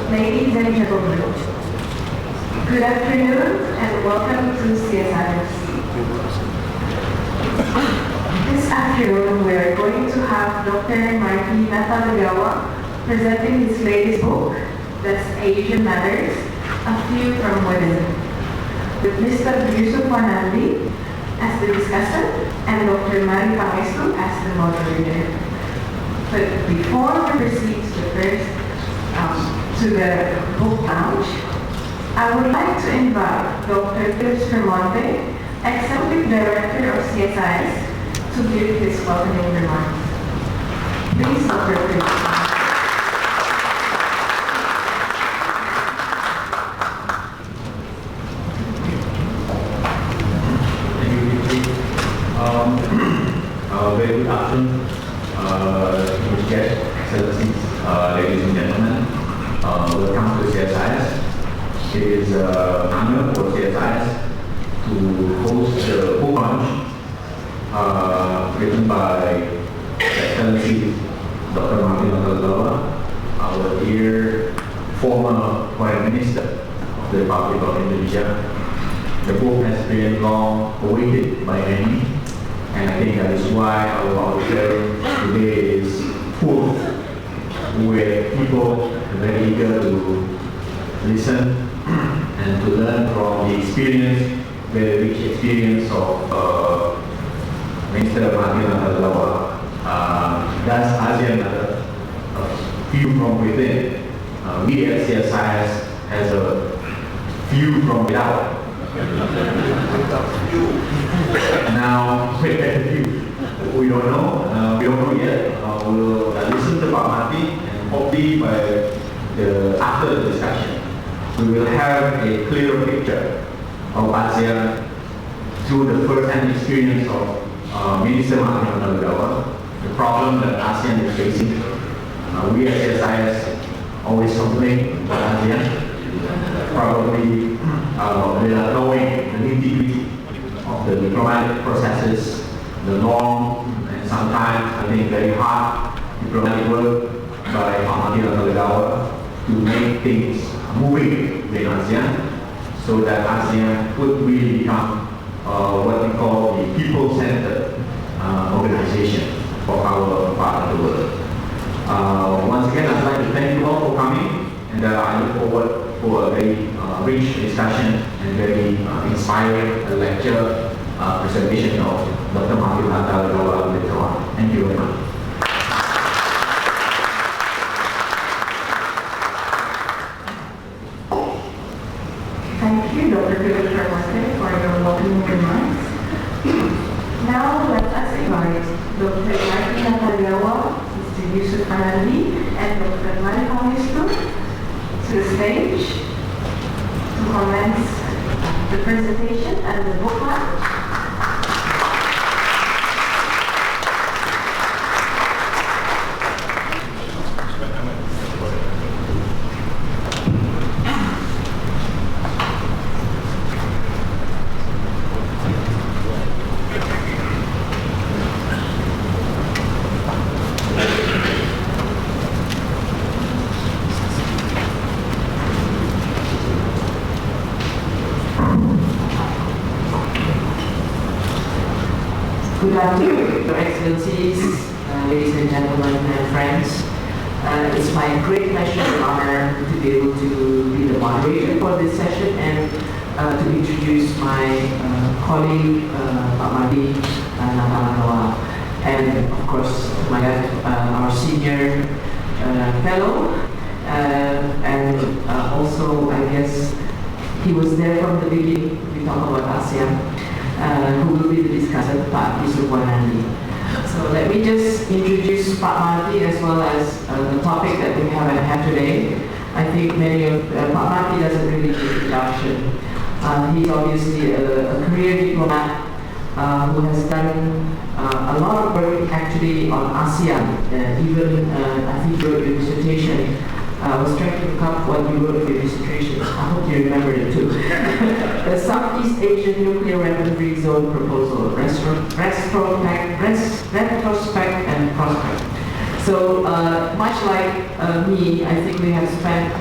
Ladies and gentlemen, good afternoon and welcome to CSIS. This afternoon we are going to have Dr. Marty Natalegawa presenting his latest book, that's Asian Matters, A View from Within, with Mr. Yusuf Wanandi as the discussant and Dr. Marty Natalegawa as the moderator. But before we proceed to the book launch, I would like to invite Dr. Philip Tremonte, Executive Director of CSIS, to give his welcoming remarks. Please, Dr. Philip. Very good afternoon, guests, excellencies, ladies and gentlemen. Welcome to CSIS. It is an honor for CSIS to host the book launch written by Excellency Dr. Marty Natalegawa, our dear former Foreign Minister of the Republic of Indonesia. The book has been long awaited by many, and I think that is why our auditorium today is full with people very eager to listen and to learn from the experience, very rich experience of Mr. Marty Natalegawa. That's ASEAN Matter, a view from within. We at CSIS has a view from without. Now, with that view, we don't know yet. We'll listen to Marty, and hopefully after the discussion, we will have a clearer picture of ASEAN through the first-hand experience of Minister Marty Natalegawa, the problem that ASEAN is facing. We at CSIS always complain about ASEAN, probably without knowing the nitty-gritty of the diplomatic processes, the long and sometimes I think very hard diplomatic work by Marty Natalegawa to make things moving within ASEAN, so that ASEAN could really become what we call the people-centered organization for our part of the world. Once again, I'd like to thank you all for coming, and I look forward for a very rich discussion and very inspiring lecture presentation of Dr. Marty Natalegawa later on. Thank you very much. Thank you, Dr. Philip Tremonte, for your welcoming remarks. Now let us invite Dr. Marty Natalegawa, Mr. Yusuf Wanandi, and Dr. Marty Natalegawa to the stage to commence the presentation and the book launch. Good afternoon, Your Excellencies, ladies and gentlemen and friends. It's my great pleasure and honor to be able to be the moderator for this session and to introduce my colleague, Marty Natalegawa, and of course, my our senior fellow, and also, I guess, he was there from the beginning. We talk about ASEAN. Who will be the discussant, Pak Yusufwanandi. So let me just introduce Pak Marty as well as the topic that we have at hand today. I think many of Pak Marty doesn't really need introduction. He's obviously a career diplomat who has done a lot of work actually on ASEAN. Even I think he wrote your dissertation. I was trying to look up what you wrote for your dissertation. I hope you remember it too. The Southeast Asian Nuclear Weapon-Free Zone Proposal, retrospect and prospect. So much like me, I think we have spent,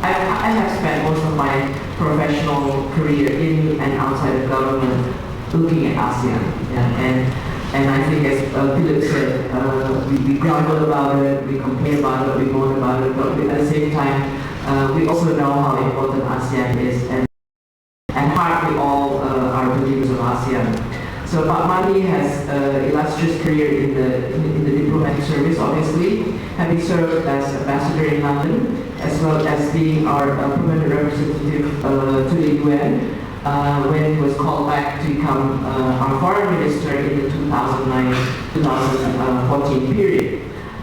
I have spent most of my professional career in and outside of government looking at ASEAN. And I think, as Philip said, we grumble about it, we complain about it, we moan about it, but at the same time, we also know how important ASEAN is, and at heart we all are believers of ASEAN. So Pak Marty has an illustrious career in the diplomatic service, obviously, having served as ambassador in London, as well as being our permanent representative to the UN. When he was called back to become our foreign minister in the 2009-2014 period.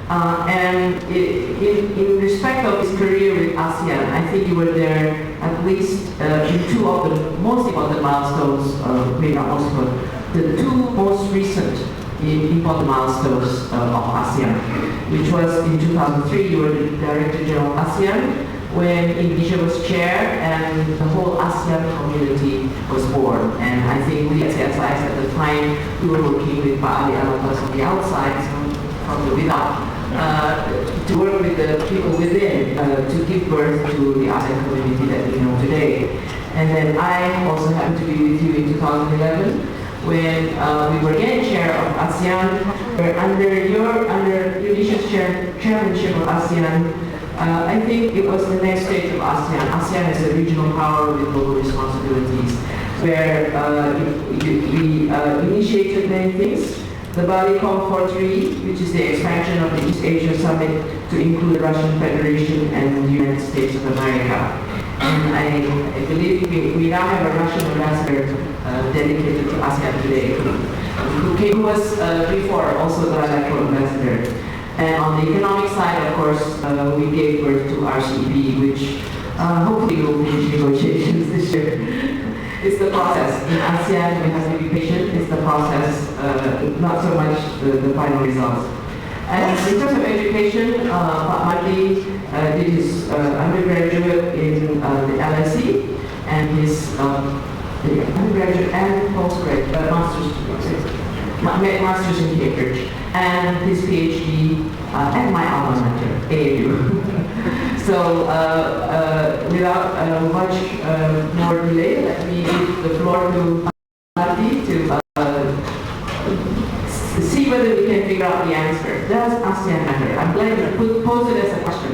And in respect of his career with ASEAN, I think you were there at least in two of the most important milestones, maybe not most important, the two most recent important milestones of ASEAN, which was in 2003, you were the Director General of ASEAN, when Indonesia was chair and the whole ASEAN community was born. And I think we at CSIS at the time, we were working with Pak Ali Alatas on the outside, from the without, to work with the people within to give birth to the ASEAN community that we know today. And then I also happened to be with you in 2011 when we were again chair of ASEAN, where under Indonesia's chairmanship of ASEAN, I think it was the next stage of ASEAN. ASEAN is a regional power with global responsibilities, where we initiated many things. The Bali Concord 3, which is the expansion of the East Asia Summit to include the Russian Federation and the United States of America. And I believe we now have a Russian ambassador dedicated to ASEAN today, who was before also the bilateral ambassador. And on the economic side, of course, we gave birth to RCEP, which hopefully will finish negotiations this year. It's the process. In ASEAN, we have to be patient. It's the process, not so much the final results. And in terms of education, Pak Marty did his undergraduate in the LSE and his undergraduate and postgraduate master's in Cambridge, and his PhD at my alma mater, AAU. So without much more delay, let me give the floor to Marty to see whether we can figure out the answer. Does ASEAN matter? I'm glad you pose it as a question.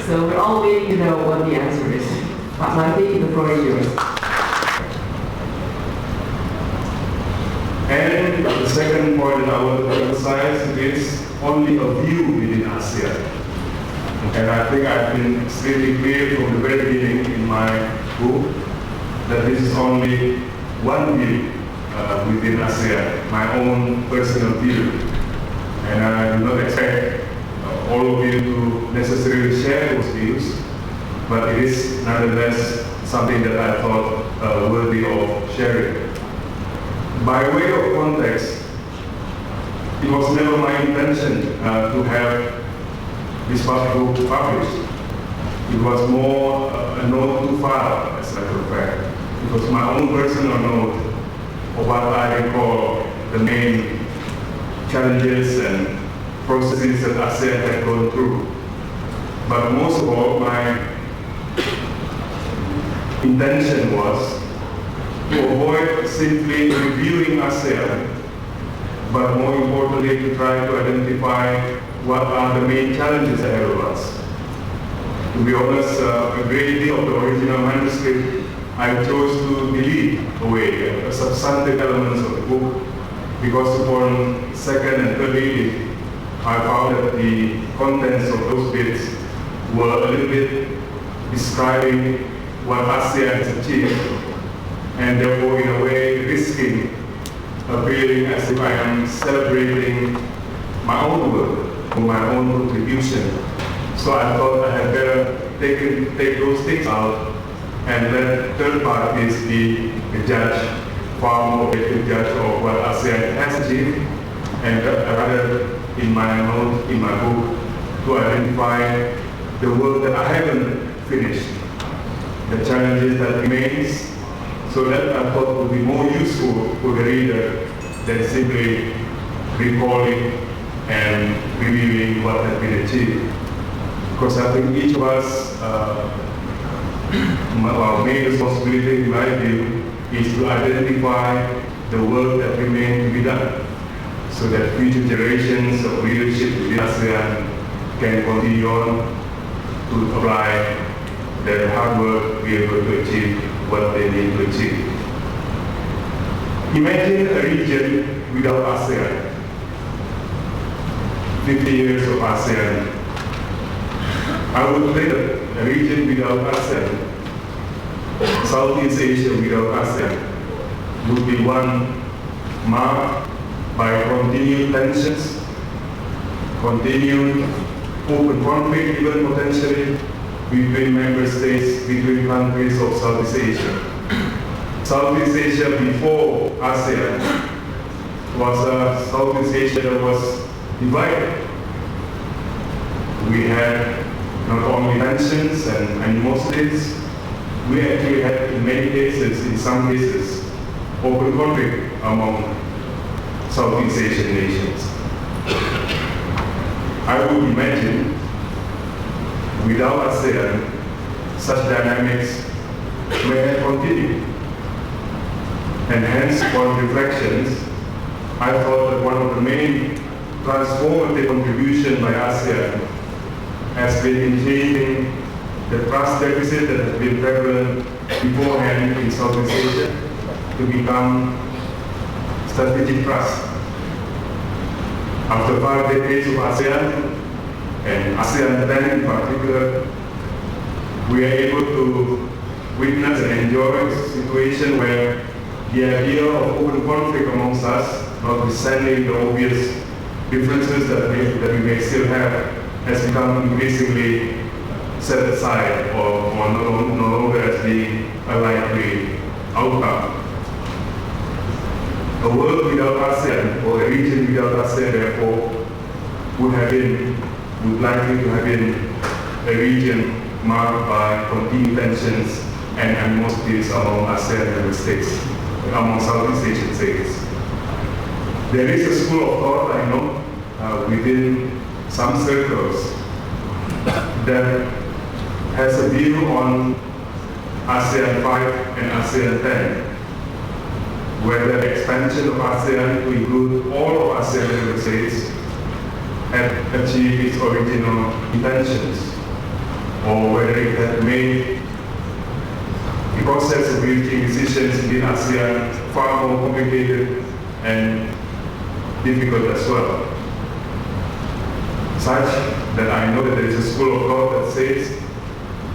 So we're all waiting to know what the answer is. Marty, the floor is yours. And the second point that I want to emphasize is only a view within ASEAN. And I think I've been extremely clear from the very beginning in my book that this is only one view within ASEAN, my own personal view. And I do not expect all of you to necessarily share those views, but it is nonetheless something that I thought worthy of sharing. By way of context, it was never my intention to have this book published. It was more a note to file, as a matter of fact. It was my own personal note of what I recall the main challenges and processes that ASEAN had gone through. But most of all, my intention was to avoid simply reviewing ASEAN, but more importantly to try to identify what are the main challenges ahead of us. To be honest, a great deal of the original manuscript I chose to delete away substantive elements of the book, because upon second and third reading, I found that the contents of those bits were a little bit describing what ASEAN has achieved, and therefore in a way risking appearing as if I am celebrating my own work or my own contribution. So I thought I had better take those things out and let third parties be the judge, far more objective judge of what ASEAN has achieved, and rather in my note, in my book, to identify the work that I haven't finished, the challenges that remains, so that I thought would be more useful for the reader than simply recalling and reviewing what has been achieved. Because I think each of us, our main responsibility in my view is to identify the work that remains to be done, so that future generations of leadership within ASEAN can continue on to apply their hard work, be able to achieve what they need to achieve. Imagine a region without ASEAN. 50 years of ASEAN. I would say that a region without ASEAN, Southeast Asia without ASEAN, would be one marked by continued tensions, continued open conflict, even potentially between member states, between countries of Southeast Asia. Southeast Asia before ASEAN was a Southeast Asia that was divided. We had not only tensions and animosities, we actually had in many cases, in some cases, open conflict among Southeast Asian nations. I would imagine without ASEAN, such dynamics may have continued. And hence, upon reflections, I thought that one of the main transformative contributions by ASEAN has been in changing the trust deficit that has been prevalent beforehand in Southeast Asia to become strategic trust. After 5 decades of ASEAN, and ASEAN 10 in particular, we are able to witness and enjoy a situation where the idea of open conflict amongst us, notwithstanding the obvious differences that we may still have, has become increasingly set aside or no longer as being a likely outcome. A world without ASEAN, or a region without ASEAN, therefore, would likely to have been a region marked by continued tensions and animosities among ASEAN member states, among Southeast Asian states. There is a school of thought, I know, within some circles that has a view on ASEAN 5 and ASEAN 10, whether the expansion of ASEAN to include all of ASEAN member states had achieved its original intentions, or whether it had made the process of reaching decisions within ASEAN far more complicated and difficult as well. Such that I know that there is a school of thought that says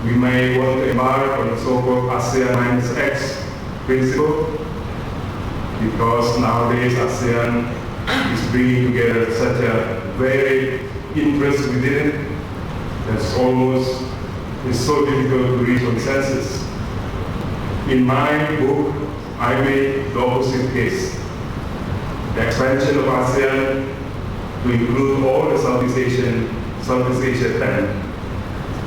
we may want to embark on the so-called ASEAN minus X principle, because nowadays ASEAN is bringing together such a varied interest within it that's almost, it's so difficult to reach consensus. In my book, I made the opposite case. The expansion of ASEAN to include all the Southeast Asia 10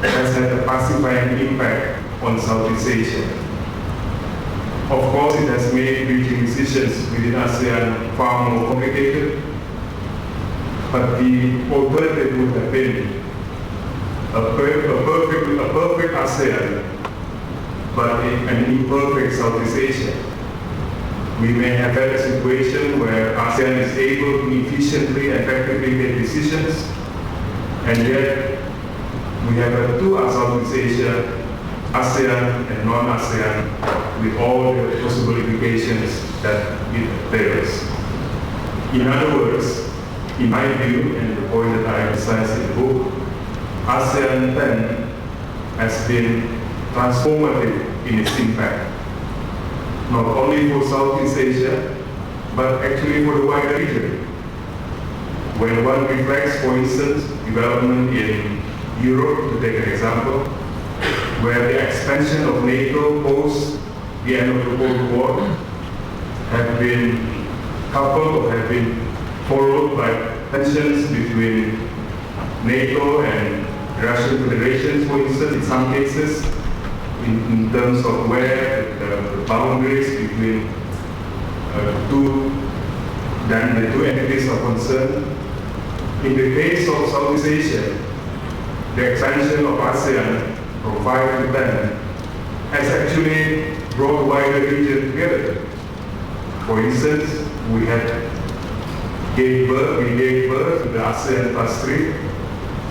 has had a pacifying impact on Southeast Asia. Of course, it has made reaching decisions within ASEAN far more complicated, but the alternative would have been a perfect ASEAN, but an imperfect Southeast Asia. We may have had a situation where ASEAN is able to efficiently, effectively make decisions, and yet we have two Southeast Asia, ASEAN and non-ASEAN, with all the possible implications that it bears. In other words, in my view, and the point that I emphasize in the book, ASEAN 10 has been transformative in its impact, not only for Southeast Asia, but actually for the wider region. When one reflects, for instance, development in Europe, to take an example, where the expansion of NATO post the end of the Cold War have been coupled or have been followed by tensions between NATO and Russian Federation, for instance, in some cases, in terms of where the boundaries between the two entities are concerned. In the case of Southeast Asia, the expansion of ASEAN from 5 to 10 has actually brought the wider region together. For instance, we gave birth to the ASEAN plus 3.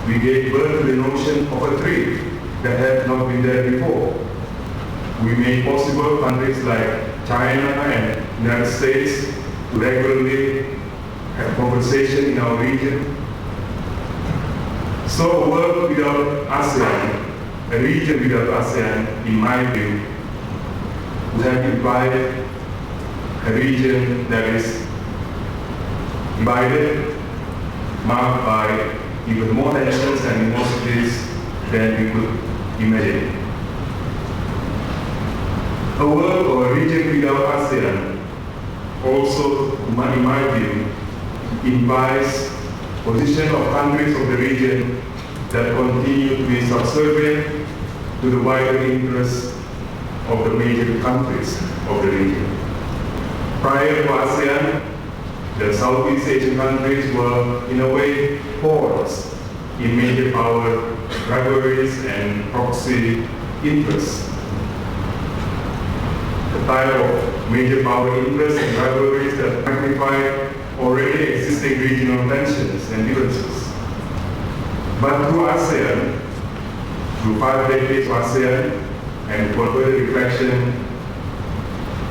We gave birth to the notion of a trade that had not been there before. We made possible countries like China and the United States to regularly have conversation in our region. So a world without ASEAN, a region without ASEAN, in my view, would have implied a region that is divided, marked by even more tensions and animosities than we could imagine. A world or a region without ASEAN also, in my view, implies position of countries of the region that continue to be subservient to the wider interests of the major countries of the region. Prior to ASEAN, the Southeast Asian countries were, in a way, pawns in major power rivalries and proxy interests. The type of major power interests and rivalries that magnify already existing regional tensions and differences. But through ASEAN, through 5 decades of ASEAN, and for further reflection,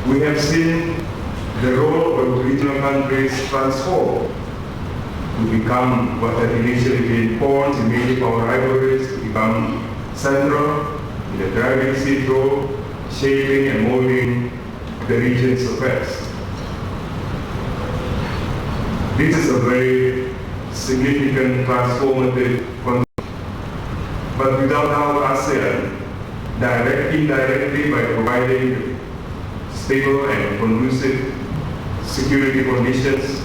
we have seen the role of regional countries transform to become what had initially been pawns in major power rivalries, to become central in the driving seat role, shaping and molding the region's affairs. This is a very significant transformative concept. But without doubt, ASEAN, indirectly by providing stable and conducive security conditions,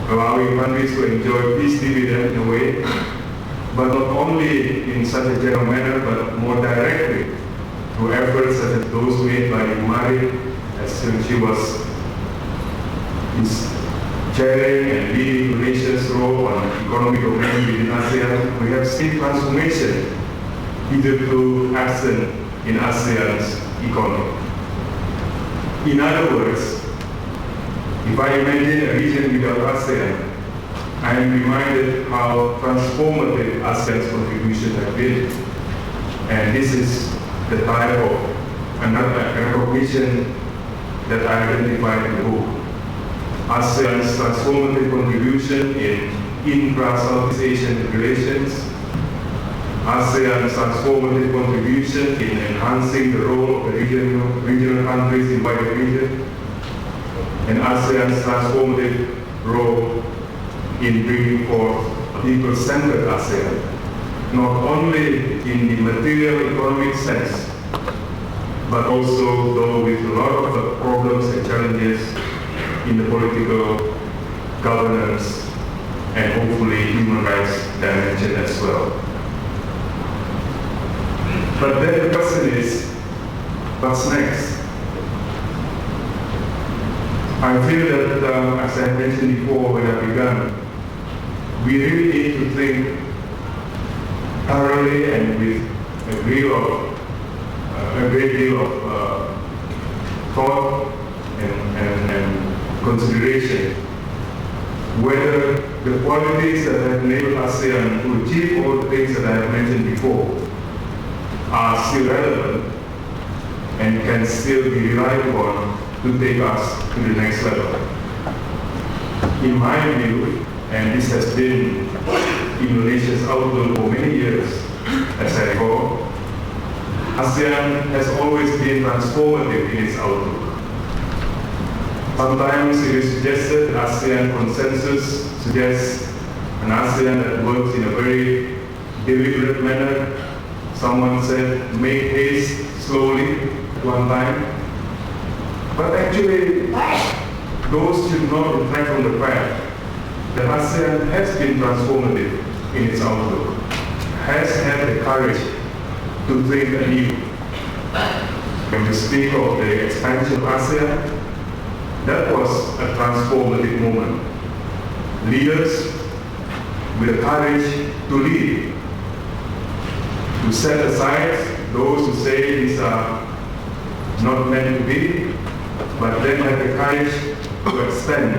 allowing countries to enjoy peace dividend in a way, but not only in such a general manner, but more directly through efforts such as those made by Marty, as she was chairing and leading Indonesia's role on economic domain within ASEAN. We have seen transformation hitherto absent in ASEAN's economy. In other words, if I imagine a region without ASEAN, I am reminded how transformative ASEAN's contribution has been. And this is the type of another recognition that I identified in the book. ASEAN's transformative contribution in intra-Southeast Asian relations, ASEAN's transformative contribution in enhancing the role of the regional countries in wider region, and ASEAN's transformative role in bringing forth a people-centered ASEAN, not only in the material economic sense, but also, though, with a lot of the problems and challenges in the political governance and hopefully human rights dimension as well. But then the question is, what's next? I feel that, as I mentioned before when I began, we really need to think thoroughly and with a great deal of thought and qualities that have enabled ASEAN to achieve all the things that I have mentioned before are still relevant and can still be relied upon to take us to the next level. In my view, and this has been Indonesia's outlook for many years, as I recall, ASEAN has always been transformative in its outlook. Sometimes it is suggested ASEAN consensus suggests an ASEAN that works in a very deliberate manner. Someone said, make haste slowly at one time. But actually, those should not reflect on the fact that ASEAN has been transformative in its outlook, has had the courage to think anew. When we speak of the expansion of ASEAN, that was a transformative moment. Leaders with the courage to lead, to set aside those who say these are not meant to be, but then have the courage to extend,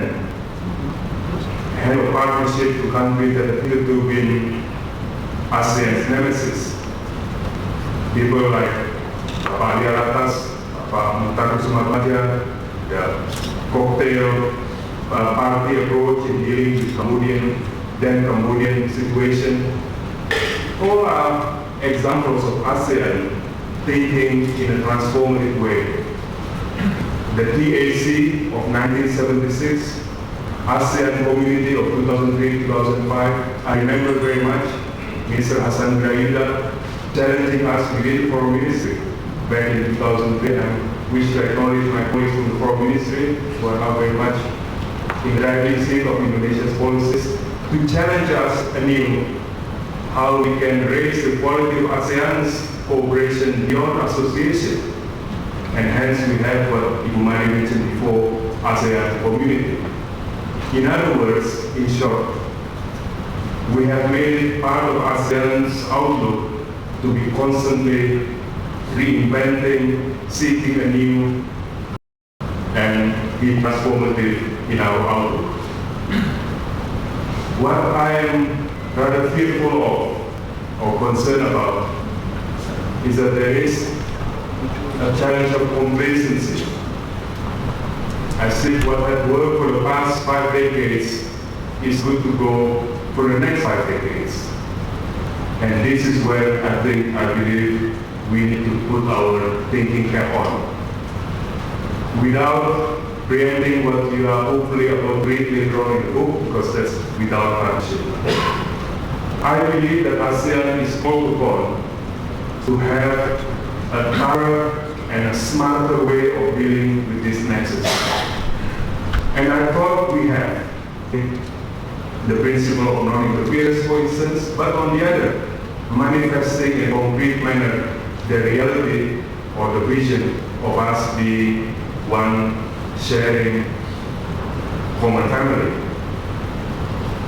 have a partnership to countries that appear to have been ASEAN's nemesis. People like Pak Ali Alatas, Pak Muhtar Sumatmaja, the cocktail party approach in dealing with Cambodian situation. All are examples of ASEAN thinking in a transformative way. The TAC of 1976, ASEAN Community of 2003-2005, I remember very much Mr. Hassan Grayuda challenging us within the Foreign Ministry back in 2003. I wish to acknowledge my colleagues from the Foreign Ministry who are now very much in the driving seat of Indonesia's policies to challenge us anew how we can raise the quality of ASEAN's cooperation beyond association. And hence we have what Ibu Mari mentioned before, ASEAN community. In other words, in short, we have made it part of ASEAN's outlook to be constantly reinventing, seeking anew, and be transformative in our outlook. What I am rather fearful of or concerned about is that there is a challenge of complacency. As if what had worked for the past 5 decades is good to go for the next 5 decades. And this is where I believe we need to put our thinking cap on. Without preempting what you are hopefully about to read later on in the book, because that's without hardship. I believe that ASEAN is called upon to have a thorough and a smarter way of dealing with this nexus. And I thought we have the principle of non-interference, for instance, but on the other, manifesting in a concrete manner the reality or the vision of us being one sharing common family.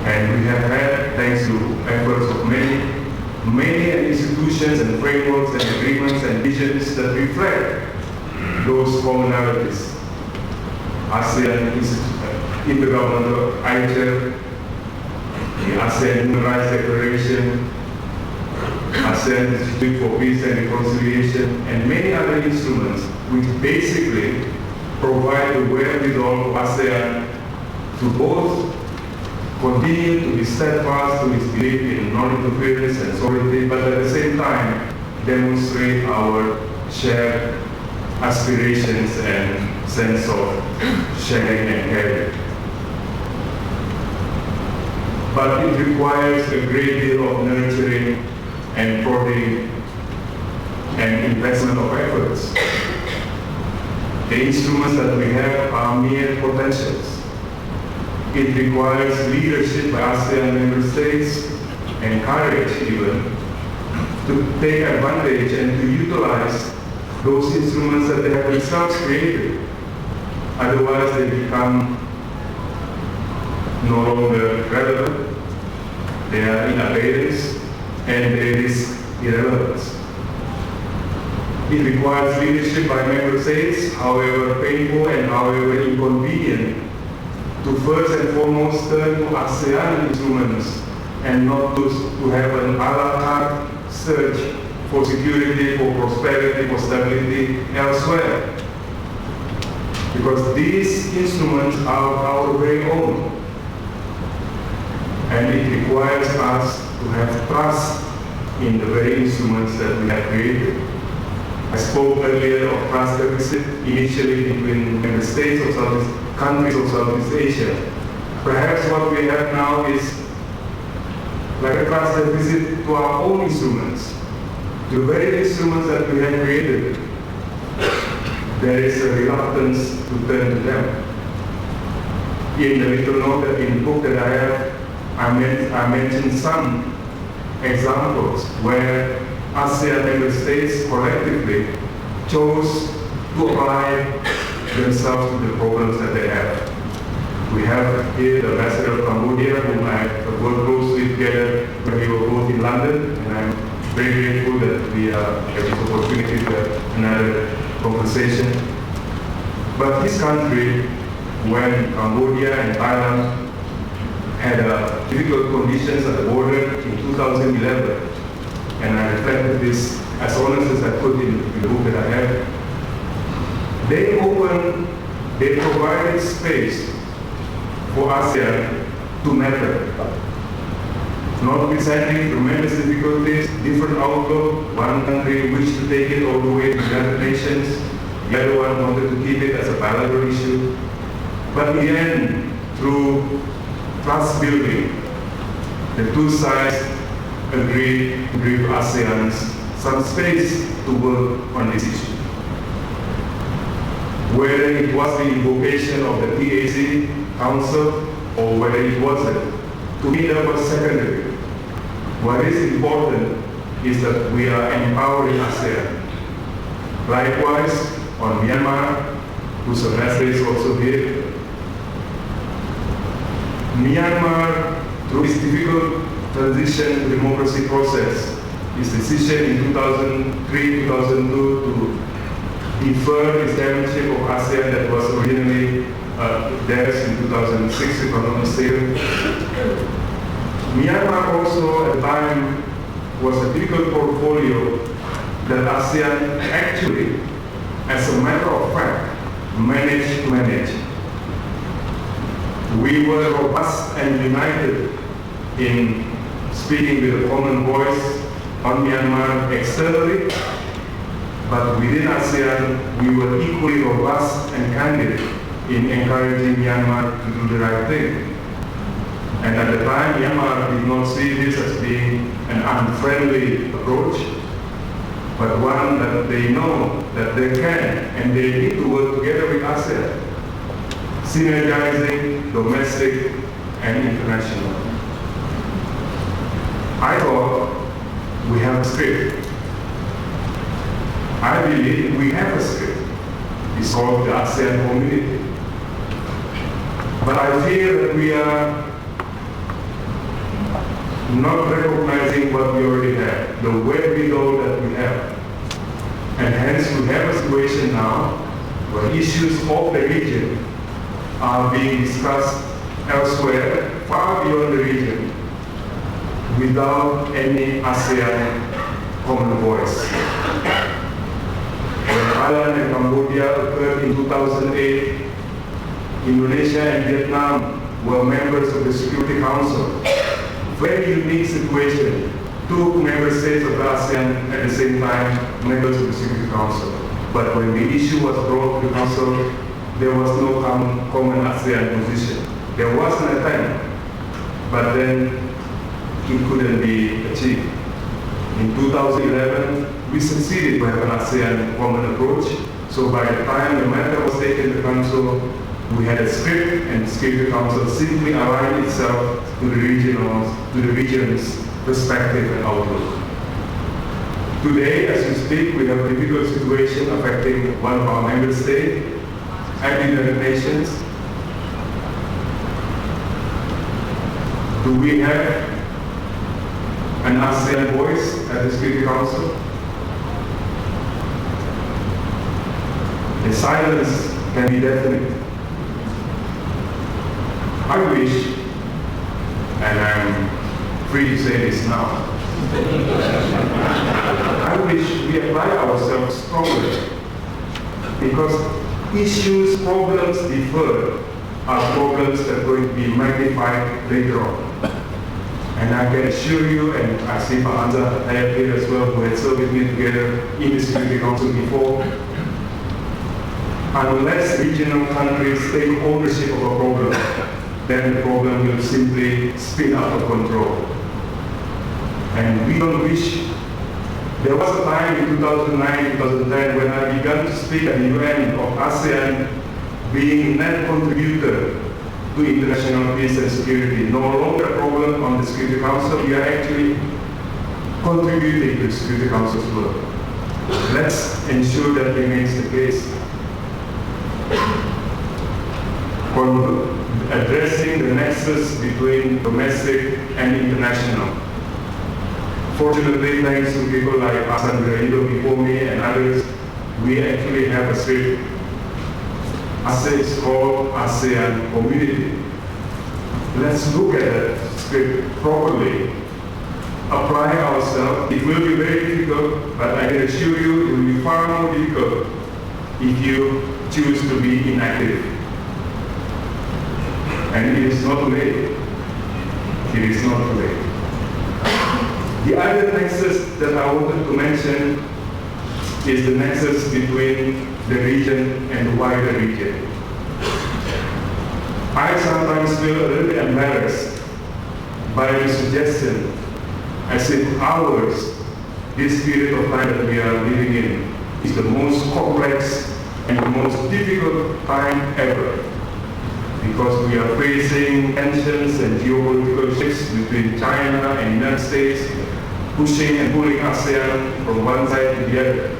And we have had, thanks to efforts of many institutions and frameworks and agreements and visions that reflect those commonalities. ASEAN Intergovernmental ICHR, the ASEAN Human Rights Declaration, ASEAN Institute for Peace and Reconciliation, and many other instruments which basically provide the wherewithal of ASEAN to both continue to be steadfast to its belief in non-interference and sovereignty, but at the same time demonstrate our shared aspirations and sense of sharing and caring. But it requires a great deal of nurturing and prodding and investment of efforts. The instruments that we have are mere potentials. It requires leadership by ASEAN member states and courage even to take advantage and to utilize those instruments that they have themselves created. Otherwise they become no longer relevant, they are in abeyance, and they risk irrelevance. It requires leadership by member states, however painful and however inconvenient to first and foremost turn to ASEAN instruments and not to have an a la carte search for security, for prosperity, for stability elsewhere. Because these instruments are our very own. And it requires us to have trust in the very instruments that we have created. I spoke earlier of trust deficit, initially between member states of countries of Southeast Asia. Perhaps what we have now is like a trust deficit to our own instruments. The very instruments that we have created, there is a reluctance to turn to them. In the little note, in the book that I have, I mentioned some examples where ASEAN member states collectively chose to apply themselves to the problems that they have. We have here the ambassador of Cambodia, whom I worked closely together when we were both in London, and I'm very grateful that we have this opportunity to have another conversation. But this country, when Cambodia and Thailand had difficult conditions at the border in 2011, and I reflected this as honest as I could in the book that I have, they provided space for ASEAN to matter. Notwithstanding tremendous difficulties, different outlook, one country wished to take it all the way to the United Nations, the other one wanted to keep it as a bilateral issue. But in the end, through trust building, the two sides agreed to give ASEAN some space to work on this issue. Whether it was the invocation of the PAC Council or whether it wasn't, to me that was secondary. What is important is that we are empowering ASEAN. Likewise, on Myanmar, whose ambassador is also here, Myanmar, through its difficult transition to democracy process, its decision in 2003-2002 to defer the chairmanship of ASEAN that was originally theirs in 2006, if I'm not mistaken. Myanmar also at the time was a difficult portfolio that ASEAN actually, as a matter of fact, managed to manage. We were robust and united in speaking with a common voice on Myanmar externally, but within ASEAN, we were equally robust and candid in encouraging Myanmar to do the right thing. And at the time, Myanmar did not see this as being an unfriendly approach, but one that they know that they can and they need to work together with ASEAN, synergizing domestic and international. I thought we have a script. I believe we have a script. It's called the ASEAN community. But I fear that we are not recognizing what we already have, the wherewithal that we have. And hence we have a situation now where issues of the region are being discussed elsewhere, far beyond the region, without any ASEAN common voice. When Thailand and Cambodia occurred in 2008, Indonesia and Vietnam were members of the Security Council. Very unique situation. Two member states of the ASEAN at the same time, members of the Security Council. But when the issue was brought to the Council, there was no common ASEAN position. There was an attempt, but then it couldn't be achieved. In 2011, we succeeded to have an ASEAN common approach. So by the time the matter was taken to the Council, we had a script, and the Security Council simply aligned itself to the region's perspective and outlook. Today, as we speak, we have a difficult situation affecting one of our member states at the United Nations. Do we have an ASEAN voice at the Security Council? The silence can be deafening. I wish, and I'm free to say this now, I wish we apply ourselves strongly, because issues, problems deferred are problems that are going to be magnified later on. And I can assure you, and I see Pak Natalegawa here as well, who had served with me together in the Security Council before, unless regional countries take ownership of a problem, then the problem will simply spin out of control. And we don't wish. There was a time in 2009, 2010 when I began to speak at the UN of ASEAN being net contributor to international peace and security. No longer a problem on the Security Council, we are actually contributing to the Security Council's work. Let's ensure that remains the case. For addressing the nexus between domestic and international. Fortunately, thanks to people like Asan Indo before me and others, we actually have a script. It's called ASEAN Community. Let's look at that script properly, apply ourselves. It will be very difficult, but I can assure you it will be far more difficult if you choose to be inactive. And it is not late. It is not late. The other nexus that I wanted to mention is the nexus between the region and the wider region. I sometimes feel a little bit embarrassed by the suggestion as if ours, this period of time that we are living in, is the most complex and the most difficult time ever. Because we are facing tensions and geopolitical shifts between China and the United States, pushing and pulling ASEAN from one side to the other.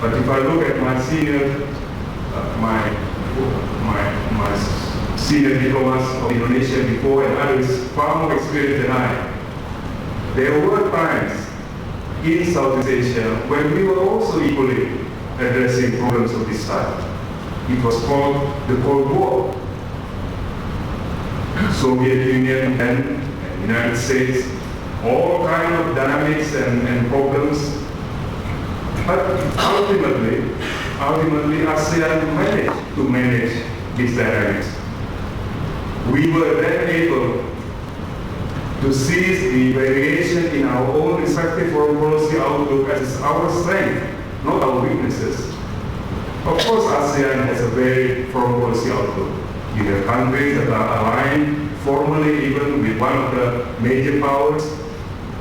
But if I look at my senior, my senior diplomats of Indonesia before and others far more experienced than I, there were times in Southeast Asia when we were also equally addressing problems of this type. It was called the Cold War. Soviet Union and United States, all kind of dynamics and problems. But ultimately ASEAN managed to manage these dynamics. We were then able to seize the variation in our own respective foreign policy outlook as our strength, not our weaknesses. Of course, ASEAN has a very foreign policy outlook. You have countries that are aligned formally even with one of the major powers,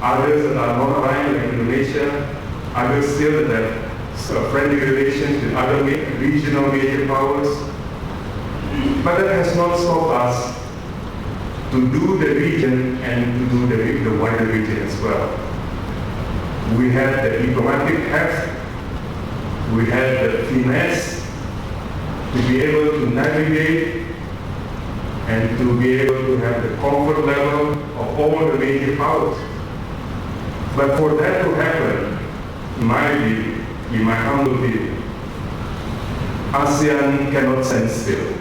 others that are not aligned like Indonesia, others still that have friendly relations with other regional major powers. But that has not stopped us to do the region and to do the wider region as well. We had the diplomatic heft, we had the finesse to be able to navigate and to be able to have the comfort level of all the major powers. But for that to happen, in my view, in my humble view, ASEAN cannot stand still.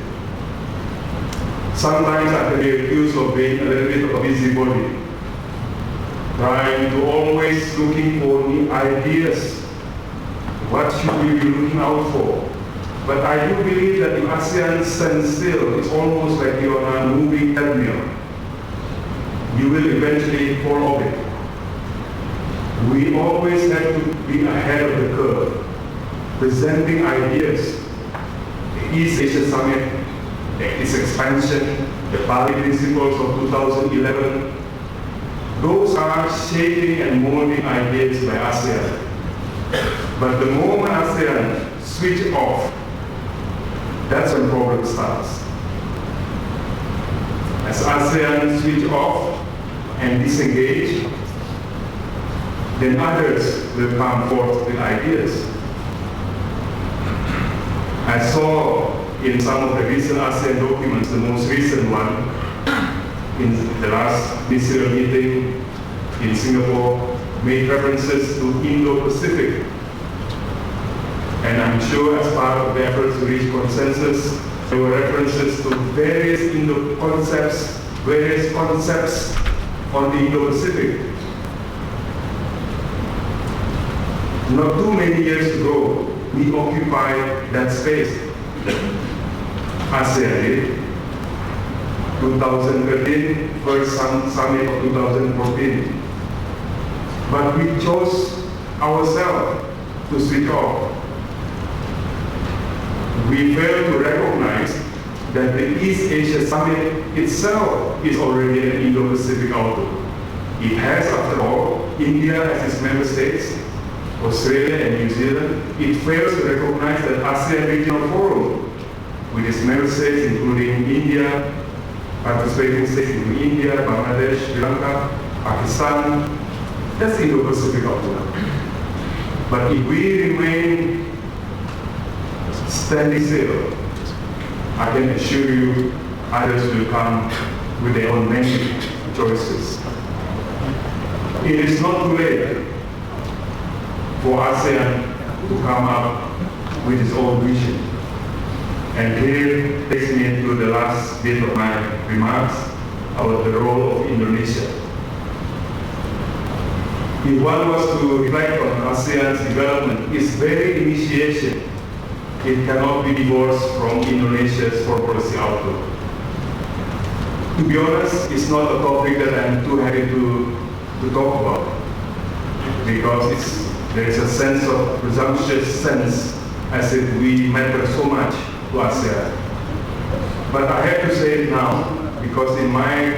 Sometimes I can be accused of being a little bit of a busybody, trying to always looking for new ideas. What should we be looking out for? But I do believe that if ASEAN stands still, it's almost like you're on a moving treadmill. You will eventually fall off it. We always have to be ahead of the curve, presenting ideas. The East Asia Summit, its expansion, the Bali Principles of 2011, those are shaping and molding ideas by ASEAN. But the moment ASEAN switch off, that's when problem starts. As ASEAN switch off and disengage, then others will come forth with ideas. I saw in some of the recent ASEAN documents, the most recent one, in the last ministerial meeting in Singapore, made references to Indo-Pacific. And I'm sure as part of the efforts to reach consensus, There were references to various concepts on the Indo-Pacific. Not too many years ago, we occupied that space. ASEAN did. 2013, first summit of 2014. But we chose ourselves to switch off. We failed to recognize that the East Asia Summit itself is already an Indo-Pacific outlook. It has, after all, India as its member states, Australia and New Zealand. It fails to recognize that ASEAN Regional Forum, with its member states including India, participating states including India, Bangladesh, Sri Lanka, Pakistan, that's Indo-Pacific outlook. But if we remain standing still, I can assure you others will come with their own many choices. It is not too late for ASEAN to come up with its own vision. And here takes me to the last bit of my remarks about the role of Indonesia. If one was to reflect on ASEAN's development, its very initiation, it cannot be divorced from Indonesia's foreign policy outlook. To be honest, it's not a topic that I'm too happy to talk about, because there is a sense of presumptuous sense as if we matter so much to ASEAN. But I have to say it now, because in my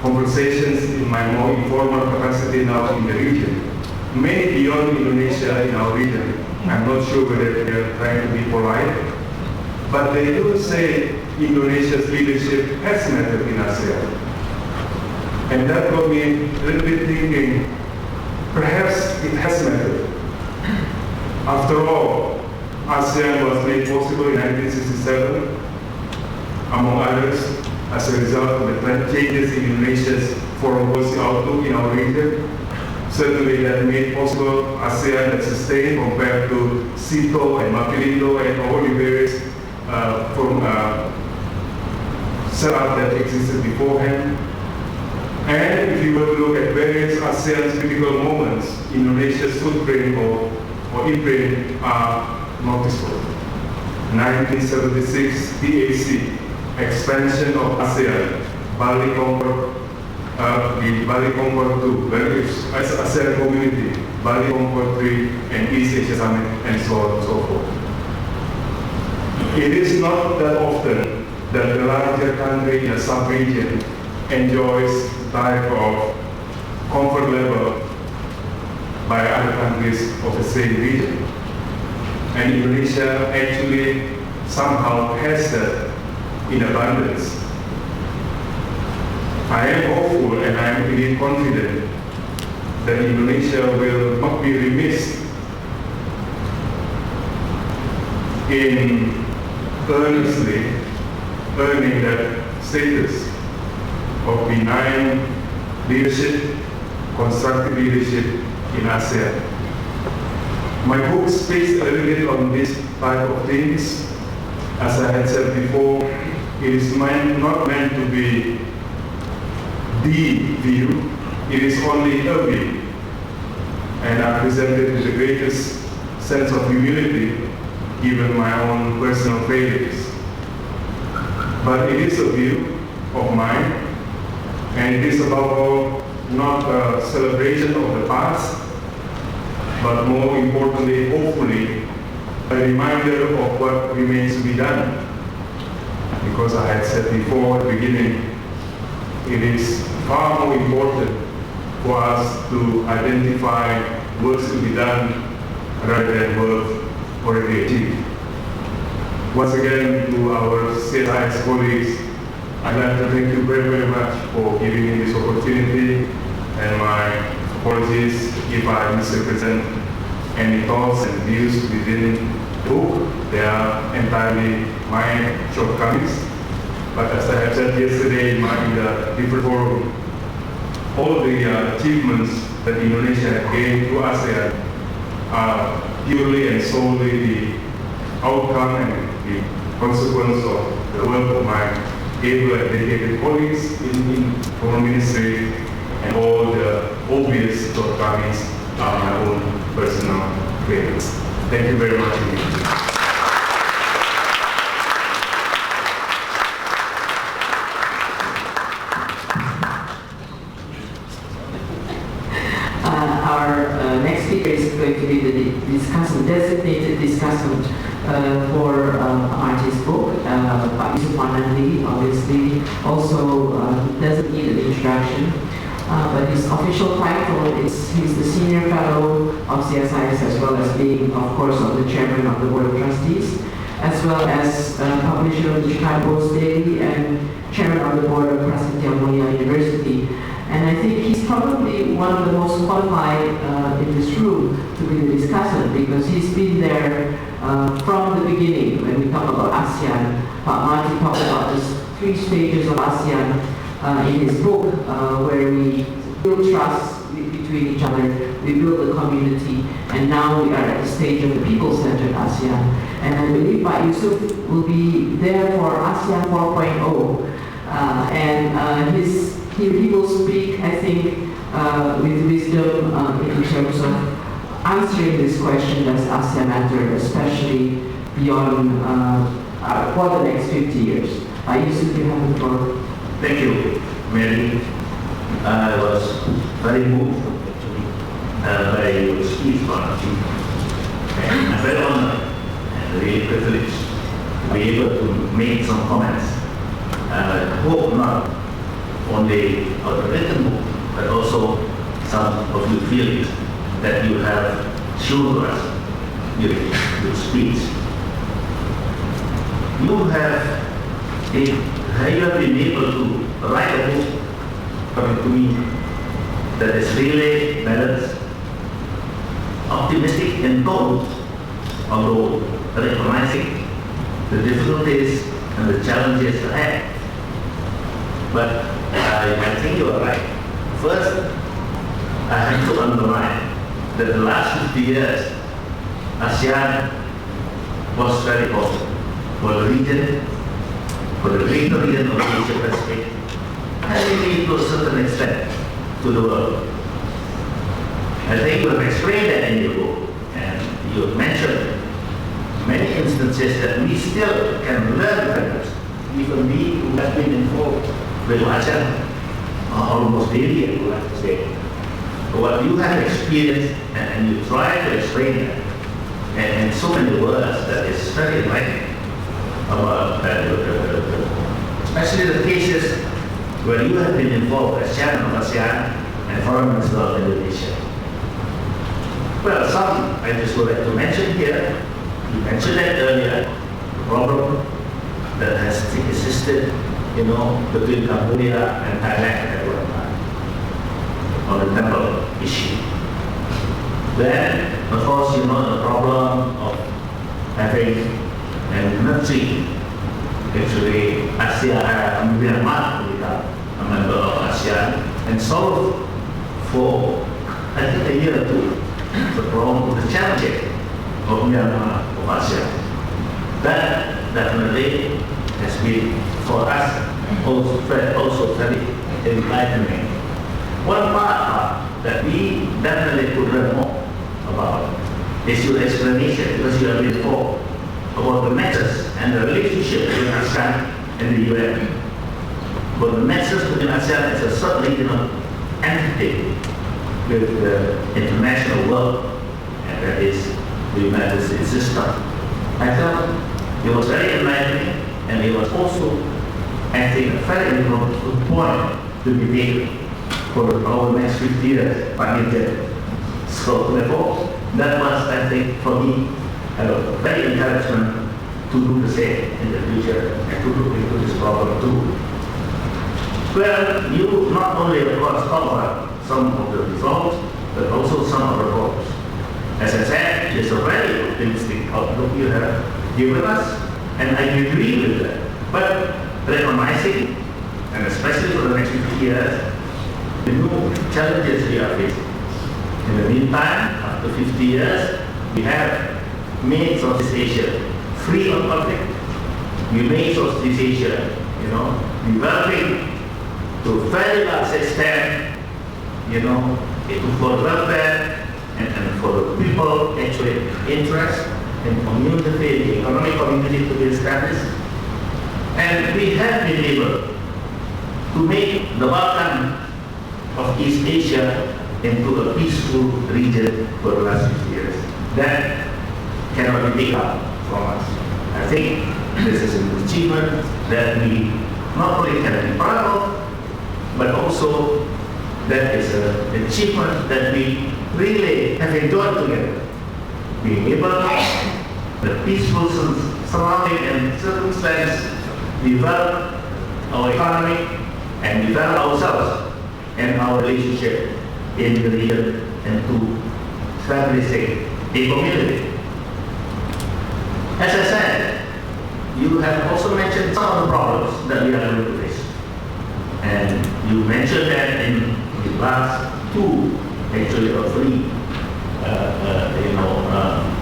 conversations, in my more informal capacity now in the region, many beyond Indonesia in our region, I'm not sure whether they're trying to be polite, but they do say Indonesia's leadership has mattered in ASEAN. And that got me a little bit thinking, perhaps it has mattered. After all, ASEAN was made possible in 1967, among others, as a result of the changes in Indonesia's foreign policy outlook in our region. Certainly that made possible ASEAN that sustained compared to Sito and Maquilindo and all the various setup that existed beforehand. And if you were to look at various ASEAN's critical moments, Indonesia's footprint or imprint are noticeable. 1976 PAC, expansion of ASEAN, Bali Concord, the Bali Concord 2, where it's ASEAN community, Bali Concord 3, and East Asia Summit, and so on and so forth. It is not that often that the larger country in a sub-region enjoys type of comfort level by other countries of the same region. And Indonesia actually somehow has that in abundance. I am hopeful and I am really confident that Indonesia will not be remiss in earnestly earning that status of benign leadership, constructive leadership in ASEAN. My book speaks a little bit on this type of things. As I had said before, it is not meant to be the view, it is only a view. And I present it with the greatest sense of humility, given my own personal failures. But it is a view of mine, and it is above all not a celebration of the past, but more importantly, hopefully, a reminder of what remains to be done. Because I had said before at the beginning, it is far more important for us to identify works to be done rather than work already achieved. Once again, to our CSIS colleagues, I'd like to thank you very, very much for giving me this opportunity, and my apologies if I misrepresent any thoughts and views within the book. They are entirely my shortcomings. But as I have said yesterday in a different forum, all the achievements that Indonesia has gained through ASEAN are purely and solely the outcome and the consequence of the work of my able and dedicated colleagues in foreign ministry, and all the obvious shortcomings are my own personal failings. Thank you very much indeed. Our next speaker is going to be the designated discussant for Marty's book, Pak Yusuf Manandi. Obviously, also doesn't need an introduction, but his official title is he's the senior fellow of CSIS, as well as being, of course, the chairman of the board of trustees, as well as publisher of the Chicago Post Daily and chairman of the board of Prasetya Mulia University. And I think he's probably one of the most qualified in this room to be the discussant, because he's been there from the beginning when we talk about ASEAN. Marty talked about the 3 stages of ASEAN in his book, where we build trust between each other, we build a community, and now we are at the stage of the people-centered ASEAN. And I believe Pak Yusuf will be there for ASEAN 4.0, and he will speak, I think, with wisdom in terms of answering this question, does ASEAN matter, especially beyond for the next 50 years. Yusuf, you have the floor. Thank you, Mary. I was very moved by your speech, Marty. And I'm very honored and really privileged to be able to make some comments. I hope not only of the written book, but also some of your feelings that you have shown to us during your speech. You have been able to write a book, according to me, that is really balanced, optimistic in tone, although recognizing the difficulties and the challenges ahead. But I think you are right. First, I have to underline that the last 50 years, ASEAN was very positive for the region, for the greater region of the Asia Pacific, and maybe to a certain extent to the world. I think you have explained that in your book, and you have mentioned many instances that we still can learn from it, even we who have been involved with ASEAN almost daily, I would like to say. What you have experienced, and you try to explain that in so many words, that is very enlightening about especially the cases where you have been involved as chairman of ASEAN and foreign minister of Indonesia. Well, some I just would like to mention here. You mentioned that earlier, the problem that has existed, between Cambodia and Thailand at one time on the temple issue. Then, of course, the problem of having and nurturing actually ASEAN, Myanmar to become a member of ASEAN, and solve for, I think, a year or two, the problem, the challenges of Myanmar, of ASEAN. That definitely has been for us also very enlightening. One part that we definitely could learn more about is your explanation, because you have been involved about the nexus and the relationship between ASEAN and the UN. But the nexus between ASEAN is a certain regional entity with the international world, and that is the United States system. I felt it was very enlightening, and it was also, I think, a very important point to be made for our next 50 years, So therefore, that was, I think, for me, a very encouragement to do the same in the future and to look into this problem too. Well, you not only, of course, cover some of the results, but also some of the problems. As I said, it's a very optimistic outlook you have given us, and I agree with that. But recognizing, and especially for the next 50 years, the new challenges we are facing. In the meantime, after 50 years, we have made Southeast Asia free of conflict, we made Southeast Asia, developing to a very large extent, for welfare and for the people actually interest in community, the economic community to be established. And we have been able to make the Balkan of East Asia into a peaceful region for the last 50 years. That cannot be taken up from us. I think this is an achievement that we not only can be proud of, but also that is an achievement that we really have enjoyed together. Being able, the peaceful surrounding and circumstance, develop our economy and develop ourselves and our relationship in the region and to establishing a community. As I said, you have also mentioned some of the problems that we are going to face. And you mentioned that in the last two, actually, or three,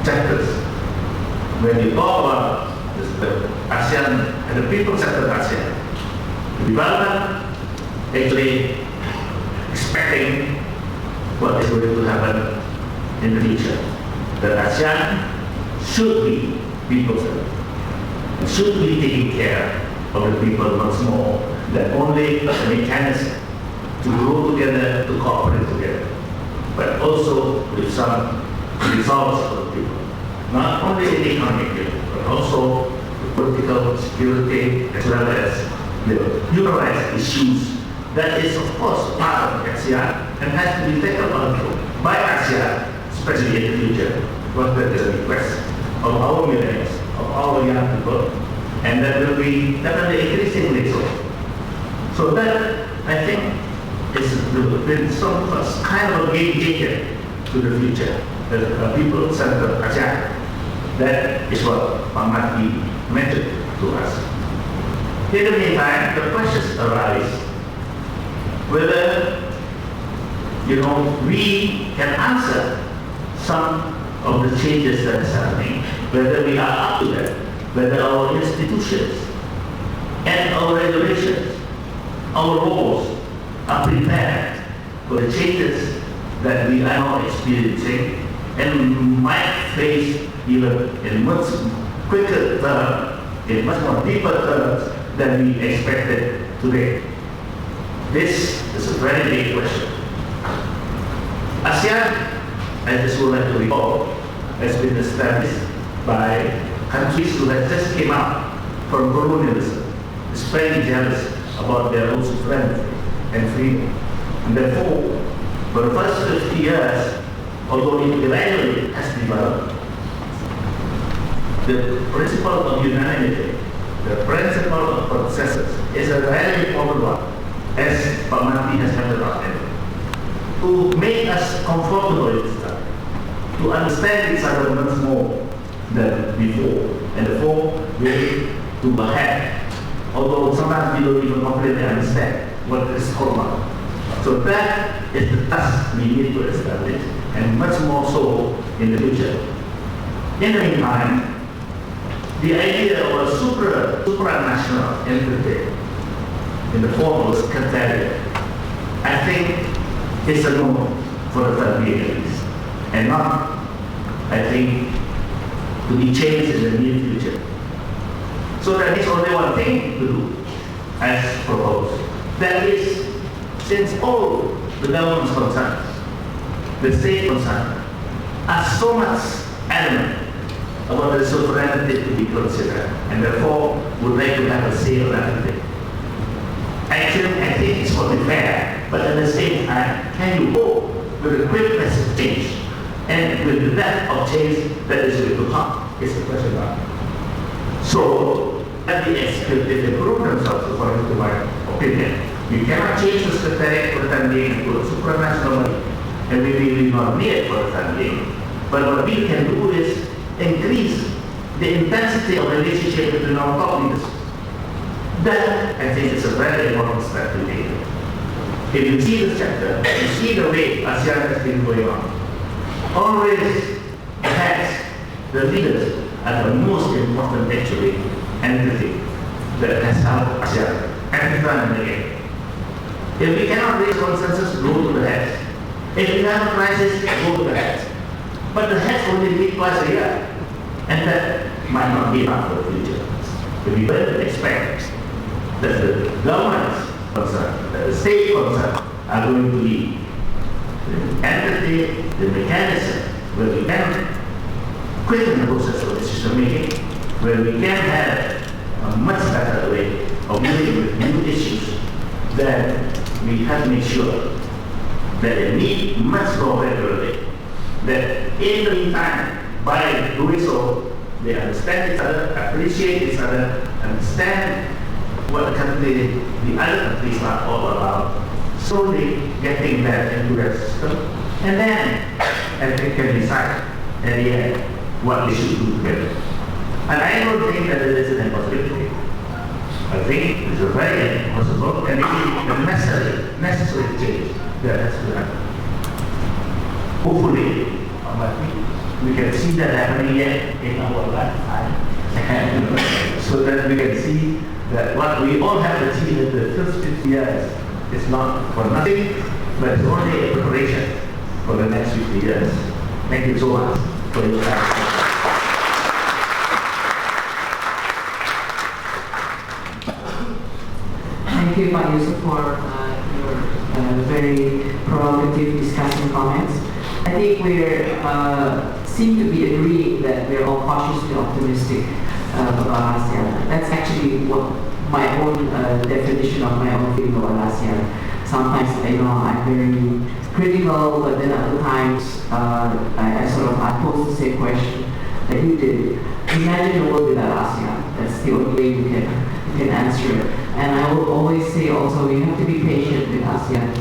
chapters. When you talk about the ASEAN and the people sector of ASEAN, development, actually expecting what is going to happen in the future. That ASEAN should be people-centered. It should be taking care of the people once more, that only a mechanism to grow together, to cooperate together, but also with some results for the people. Not only in the economic field, but also the political security as well as the human rights issues. That is, of course, part of ASEAN and has to be taken on by ASEAN, especially in the future, because that is a request of our millennials, of our young people, and that will be definitely increasingly so. So that, I think, is been some kind of a game changer to the future. The people-centered ASEAN. That is what Marty mentioned to us. In the meantime, the questions arise whether, we can answer some of the changes that is happening, whether we are up to that, whether our institutions and our regulations, our laws are prepared for the changes that we are now experiencing and might face even in much quicker terms, in much more deeper terms than we expected today. This is a very big question. ASEAN, I just would like to recall, has been established by countries who have just came out from colonialism, is very jealous about their own sovereignty and freedom. And therefore, for the first 50 years, although it gradually has developed, the principle of unanimity, the principle of consensus is a very important one, as Marty has pointed out, to make us comfortable with each other, to understand each other much more than before, and therefore we need to ahead, although sometimes we don't even completely understand what this is all about. So that is the task we need to establish, and much more so in the future. In the meantime, the idea of a supranational entity in the form of a secretariat, I think, is a no for the time being at least, and not, I think, to be changed in the near future. So there is only one thing to do, as proposed. That is, since all the government's concerns, the state concerns, are so much adamant about the sovereignty to be considered, and therefore would like to have a say on everything. Actually, I think it's only fair, but at the same time, can you go with the quickness of change and with the depth of change that is going to come? Is the question now. So, let the executive improve themselves according to my opinion. We cannot change the secretariat for the time being to a supranational body, and we really not need it for the time being. But what we can do is increase the intensity of relationship between our top leaders. That, I think, is a very important step to take. If you see this chapter, you see the way ASEAN has been going on. Always the heads, the leaders, are the most important actually entity that has helped ASEAN every time and again. If we cannot raise consensus, go to the heads. If we have a crisis, go to the heads. But the heads only meet twice a year, and that might not be enough for the future. If we better expect that the government's concern, that the state concern are going to lead the entity, the mechanism where we can quicken the process of decision making, where we can have a much better way of dealing with new issues, then we have to make sure that they meet much more regularly. That in the meantime, by doing so, they understand each other, appreciate each other, understand what the other countries are all about, slowly getting that into their system, and then they can decide at the end what they should do together. And I don't think that it is an impossibility. I think it's a very possible and maybe the necessary change that has to happen. Hopefully, we can see that happening yet in our lifetime. So that we can see that what we all have achieved in the first 50 years is not for nothing, but it's only a preparation for the next 50 years. Thank you so much for your time. Thank you, Pak Yusuf, for your very provocative discussion comments. I think we seem to be agreeing that we're all cautiously optimistic about ASEAN. That's actually what my own definition of my own feeling about ASEAN. Sometimes I'm very critical, but then other times I pose the same question that you did. Imagine a world without ASEAN. That's the only way you can answer it. And I will always say also, you have to be patient with ASEAN.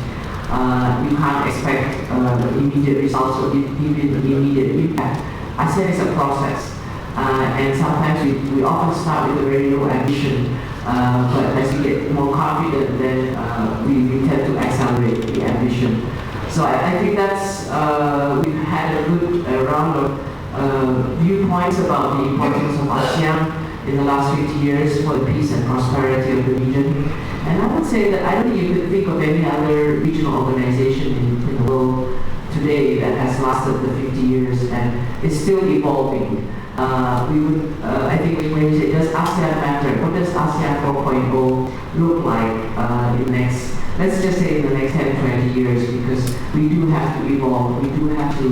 You can't expect immediate results or immediate impact. ASEAN is a process. And sometimes we often start with a very low ambition, but as you get more confident, then we tend to accelerate the ambition. So I think that's, we've had a good round of viewpoints about the importance of ASEAN in the last 50 years for the peace and prosperity of the region. And I would say that I don't think you could think of any other regional organization in the world today that has lasted the 50 years and is still evolving. I think when you say, does ASEAN matter? What does ASEAN 4.0 look like in the next, let's just say in the next 10, 20 years, because we do have to evolve, we do have to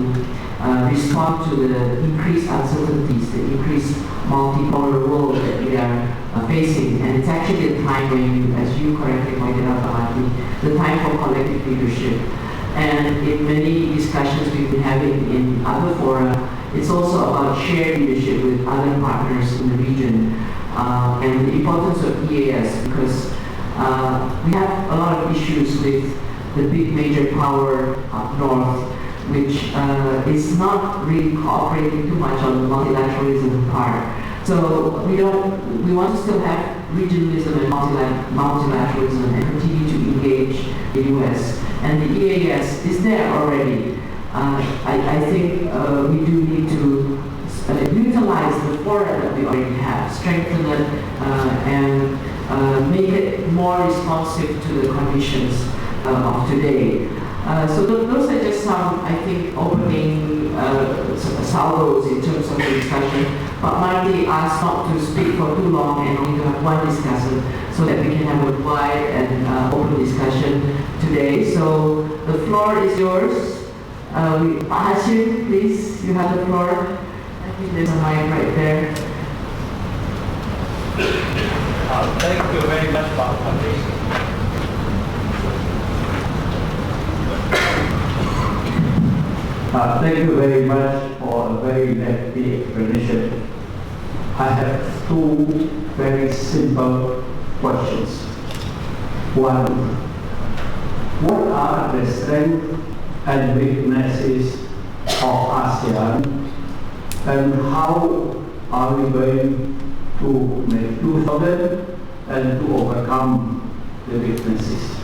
respond to the increased uncertainties, the increased multipolar world that we are facing. And it's actually a time when, as you correctly pointed out, Marty, the time for collective leadership. And in many discussions we've been having in other fora, it's also about shared leadership with other partners in the region, and the importance of EAS, because we have a lot of issues with the big major power up north, which is not really cooperating too much on the multilateralism part. So we want to still have regionalism and multilateralism and continue to engage the US. And the EAS is there already. I think we do need to utilize the fora that we already have, strengthen it, and make it more responsive to the conditions of today. So those are just some, I think, opening salvos in terms of the discussion. But Marty asked not to speak for too long and only to have one discussion so that we can have a wide and open discussion today. So the floor is yours. Hashim, please, you have the floor. I think there's a mic right there. Thank you very much, Marty. Thank you very much for a very lengthy explanation. I have two very simple questions. One, what are the strengths and weaknesses of ASEAN, and how are we going to make use of them and to overcome the weaknesses?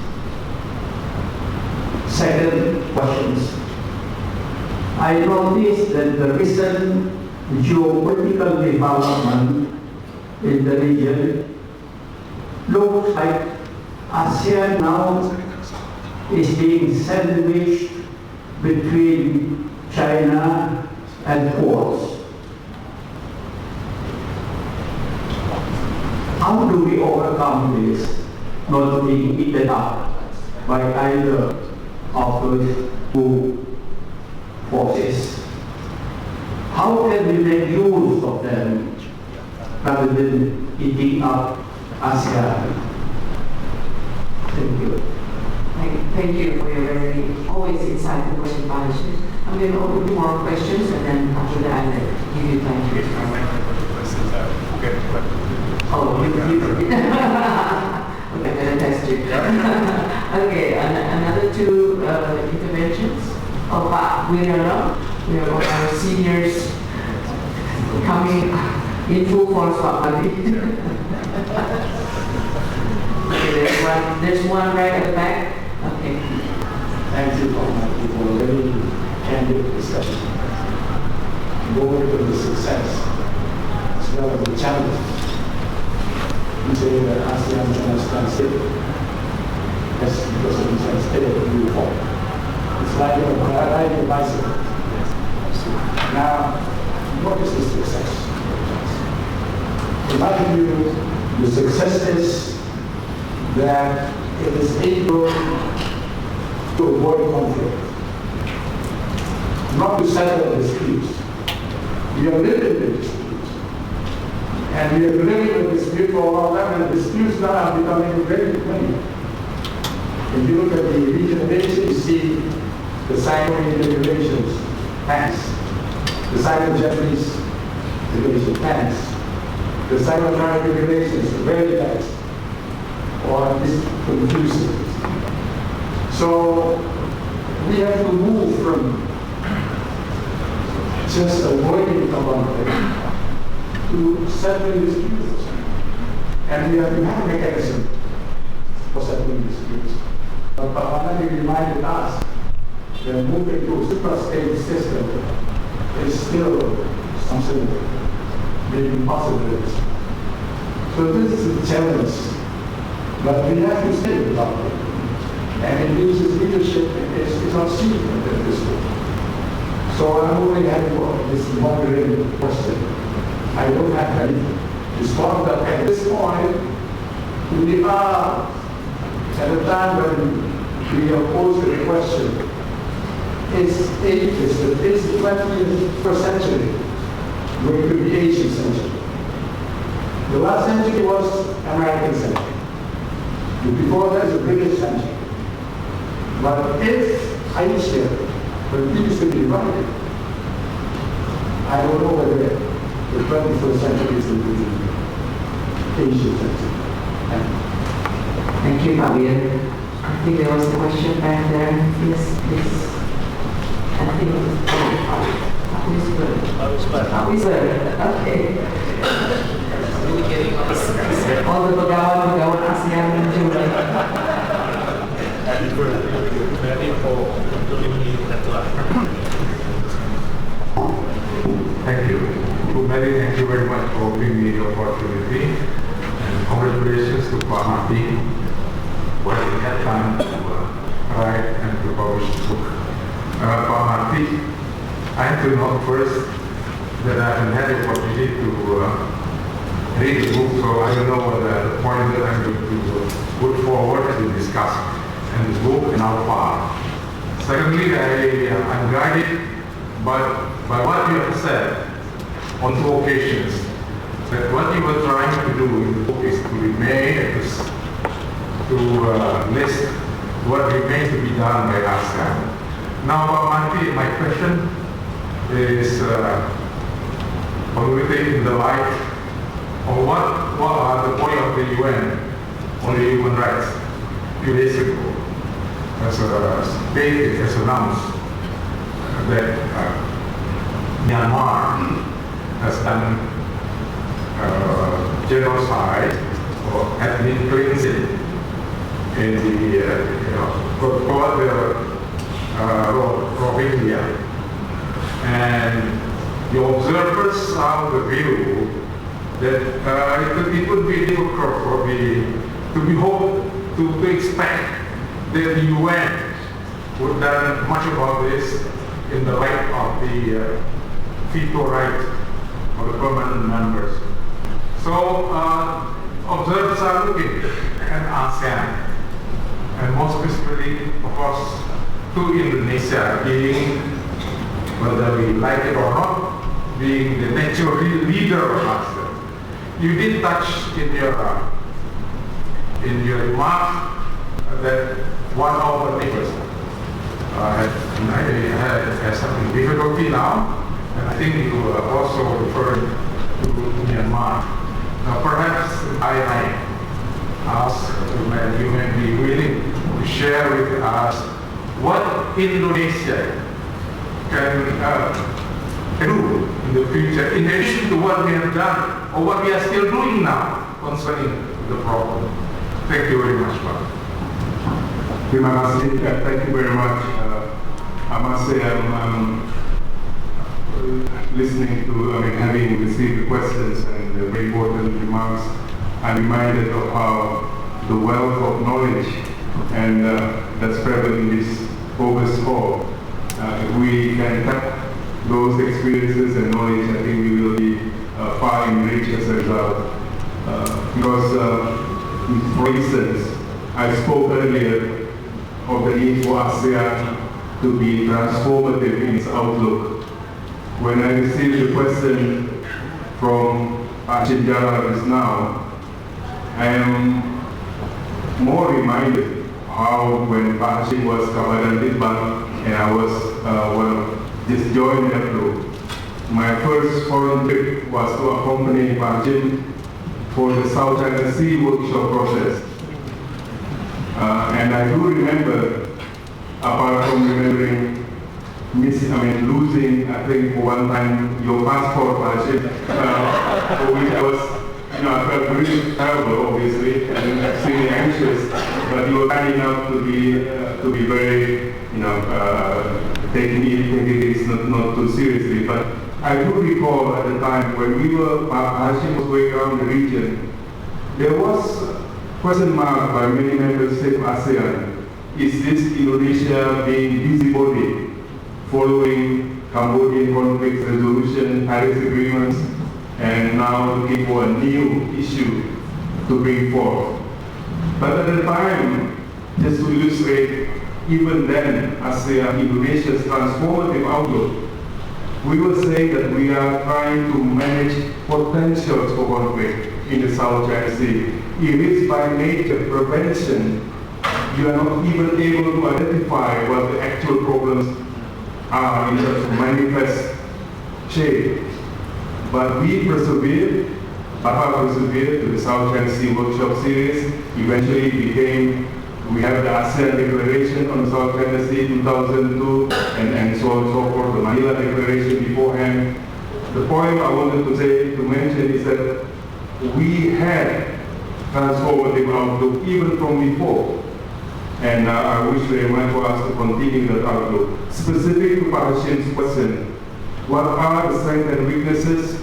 Second questions. I noticed that the recent geopolitical development in the region, looks like ASEAN now is being sandwiched between China and ports. How do we overcome this not being eaten up by either of those two forces? How can we make use of them rather than eating up ASEAN? Thank you. Thank you for your very always insightful question, Balaji. I'm going to open to more questions, and then after that, I'll give you time to respond. Oh, you okay, I'm going to test you. Okay, another two interventions. Oh, Pak Wirana, we have our seniors coming in full force, Pak Bali. Okay, there's one right at the back. Okay. Thank you for a very candid discussion. Both of the success as well as the challenge. You say that ASEAN cannot stand still. Yes, because it can still move forward. It's like riding a bicycle. Now, what is the success? In my view, the success is that it is able to avoid conflict, not to settle disputes. We are living with disputes. And we have been living with disputes for a long time, and disputes now are becoming very many. If you look at the regional nation, you see the Sino-Indian relations, thanks. The Sino-Japanese relations, thanks. The Sino-American relations, very thanks. Or at least confusing. So we have to move from just avoiding conflict to settling disputes. And we have to have a mechanism for settling disputes. But Pavanadi reminded us that moving to a super-state system is still something maybe possible. So this is a challenge. But we have to stay with it. And it uses leadership is not seen in this way. So I'm only having this moderating question. I don't have anything to respond, but at this point, we are at a time when we are posed the question, is the 21st century going to be Asian century? The last century was American century. Before that is a British century. But if Asia continues to be divided, I don't know whether the 21st century is going to be Asian century. Thank you, Fabian. I think there was a question back there. Yes, please. I think okay. All the pegawai ASEAN muncul. Thank you. Kumari, thank you very much for giving me the opportunity. And congratulations to Pak Marty for having had time to write and to publish the book. Pak Marty, I have to note first that I haven't had the opportunity to read the book, so I don't know whether the point that I'm going to put forward has been discussed in the book and how far. Secondly, I'm guided by what you have said on two occasions, that what you were trying to do in the book is to list what remains to be done by ASEAN. Now, Marty, my question is formulated in the light of what are the point of the UN on the human rights a few days ago, as stated, as announced, that Myanmar has done genocide or ethnic cleansing in the Rohingya, and the observers are of the view that it would be difficult for to expect that the UN would done much about this in the light of the veto right of the permanent members. So observers are looking at ASEAN, and more specifically, of course, to Indonesia being, whether we like it or not, being the natural leader of ASEAN. You did touch in your remarks that one of the neighbors has some difficulty now, and I think you were also referring to Myanmar. Perhaps I ask, you may be willing to share with us what Indonesia can do in the future, in addition to what we have done or what we are still doing now concerning the problem. Thank you very much, Pak. Terima kasih. Thank you very much. I must say I'm listening to, having received the questions and the very important remarks, I'm reminded of how the wealth of knowledge and that's prevalent in this August hall. If we can tap those experiences and knowledge, I think we will be far enriched as a result. For instance, I spoke earlier of the need for ASEAN to be transformative in its outlook. When I received the question from Achin Jara just now, I am more reminded how when Pak Achin was Kabadan Litbang and I was just joined that group, my first foreign trip was to accompany Pak Achin for the South China Sea workshop process. And I do remember, apart from remembering losing, I think, for one time, your passport, for which I was, I felt really terrible, obviously, and extremely anxious, but you were kind enough to be very, taking it not too seriously. But I do recall at the time when Hashim was going around the region, there was a question mark by many members of ASEAN. Is this Indonesia being busybody following Cambodian conflict resolution, Paris agreements, and now looking for a new issue to bring forth? But at the time, just to illustrate, even then, ASEAN, Indonesia's transformative outlook, we will say that we are trying to manage potentials for conflict in the South China Sea. If it's by nature prevention, you are not even able to identify what the actual problems are in terms of manifest shape. But we persevered, Papa persevered to the South China Sea workshop series. Eventually we have the ASEAN Declaration on South China Sea 2002, and so on and so forth, the Manila Declaration beforehand. The point I wanted to mention is that we had transformative outlook even from before. And I wish very much for us to continue that outlook. Specific to Parashim's question, what are the strengths and weaknesses?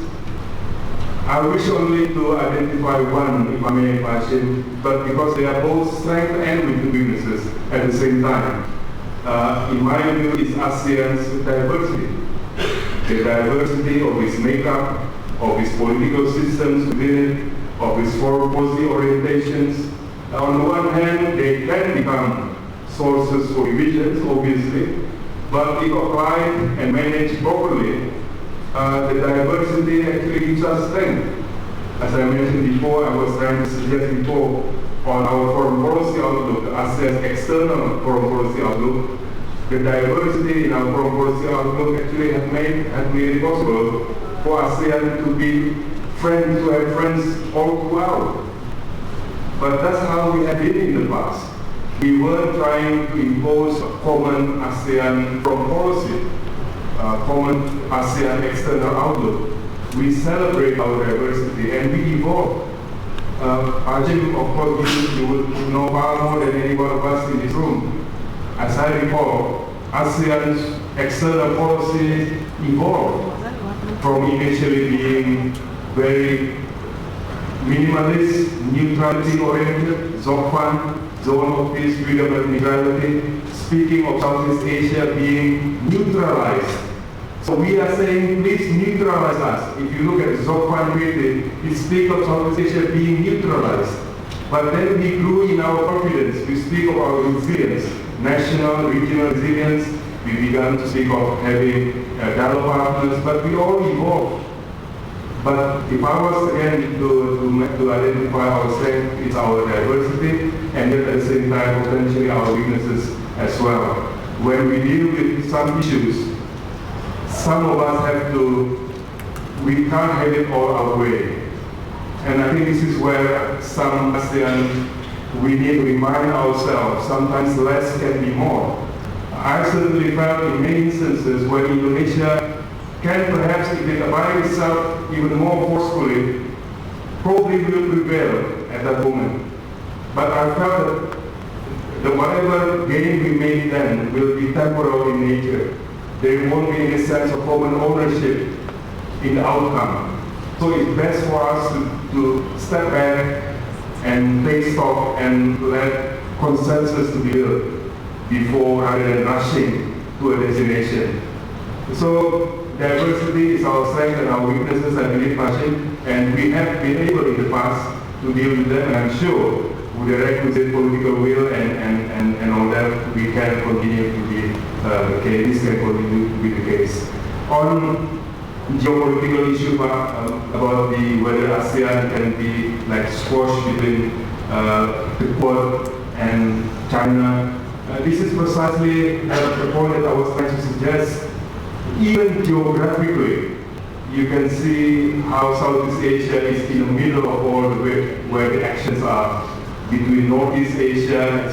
I wish only to identify one, if I may, Parashim, but because they are both strengths and weaknesses at the same time. In my view, is ASEAN's diversity. The diversity of its makeup, of its political systems within it, of its foreign policy orientations. On the one hand, they can become sources for divisions, obviously, but if applied and managed properly, the diversity actually gives us strength. As I mentioned before, I was trying to suggest before on our foreign policy outlook, ASEAN's external foreign policy outlook, the diversity in our foreign policy outlook actually had made it possible for ASEAN to be friends, to have friends all throughout. But that's how we have been in the past. We weren't trying to impose a common ASEAN foreign policy, common ASEAN external outlook. We celebrate our diversity and we evolve. Ajim, of course, you would know far more than any one of us in this room. As I recall, ASEAN's external policy evolved from initially being very minimalist, neutrality-oriented, ZOFAN, zone of peace, freedom and neutrality, speaking of Southeast Asia being neutralized. So we are saying, please neutralize us. If you look at ZOFAN treaty, it speaks of Southeast Asia being neutralized. But then we grew in our confidence. We speak of our resilience, national, regional resilience. We began to speak of having dialogue partners, but we all evolved. But if I was again to identify our strength, it's our diversity, and yet at the same time potentially our weaknesses as well. When we deal with some issues, some of us we can't have it all our way. And I think this is where some ASEAN, we need to remind ourselves, sometimes less can be more. I certainly felt in many instances when Indonesia can perhaps, if it applies itself even more forcefully, probably will prevail at that moment. But I felt that whatever gain we made then will be temporal in nature. There won't be any sense of common ownership in the outcome. So it's best for us to step back and take stock and let consensus to be built before rather than rushing to a destination. So diversity is our strength and our weaknesses, I believe, Rashid, and we have been able in the past to deal with them, and I'm sure with the requisite political will and all that, we can continue to be the case. This can continue to be the case. On geopolitical issue about whether ASEAN can be like squash between the Quad and China, this is precisely the point that I was trying to suggest. Even geographically, you can see how Southeast Asia is in the middle of all the way where the actions are between Northeast Asia,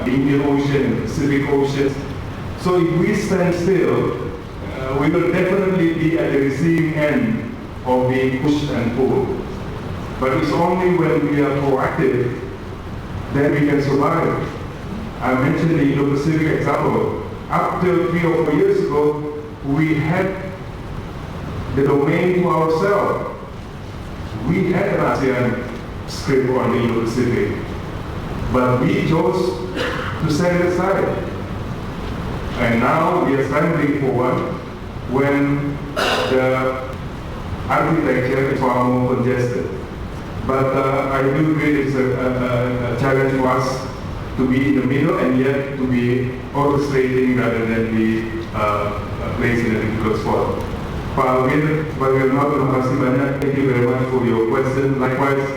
the Indian Ocean, and the Pacific Oceans. So if we stand still, we will definitely be at the receiving end of being pushed and pulled. But it's only when we are proactive that we can survive. I mentioned the Indo-Pacific example. Up till 3 or 4 years ago, we had the domain to ourselves. We had an ASEAN script on the Indo-Pacific, but we chose to set it aside. And now we are scrambling for one when the architecture is far more congested. But I do agree it's a challenge for us to be in the middle and yet to be orchestrating rather than be placed in a difficult spot. Pak Amir, terima kasih banyak. Thank you very much for your question. Likewise,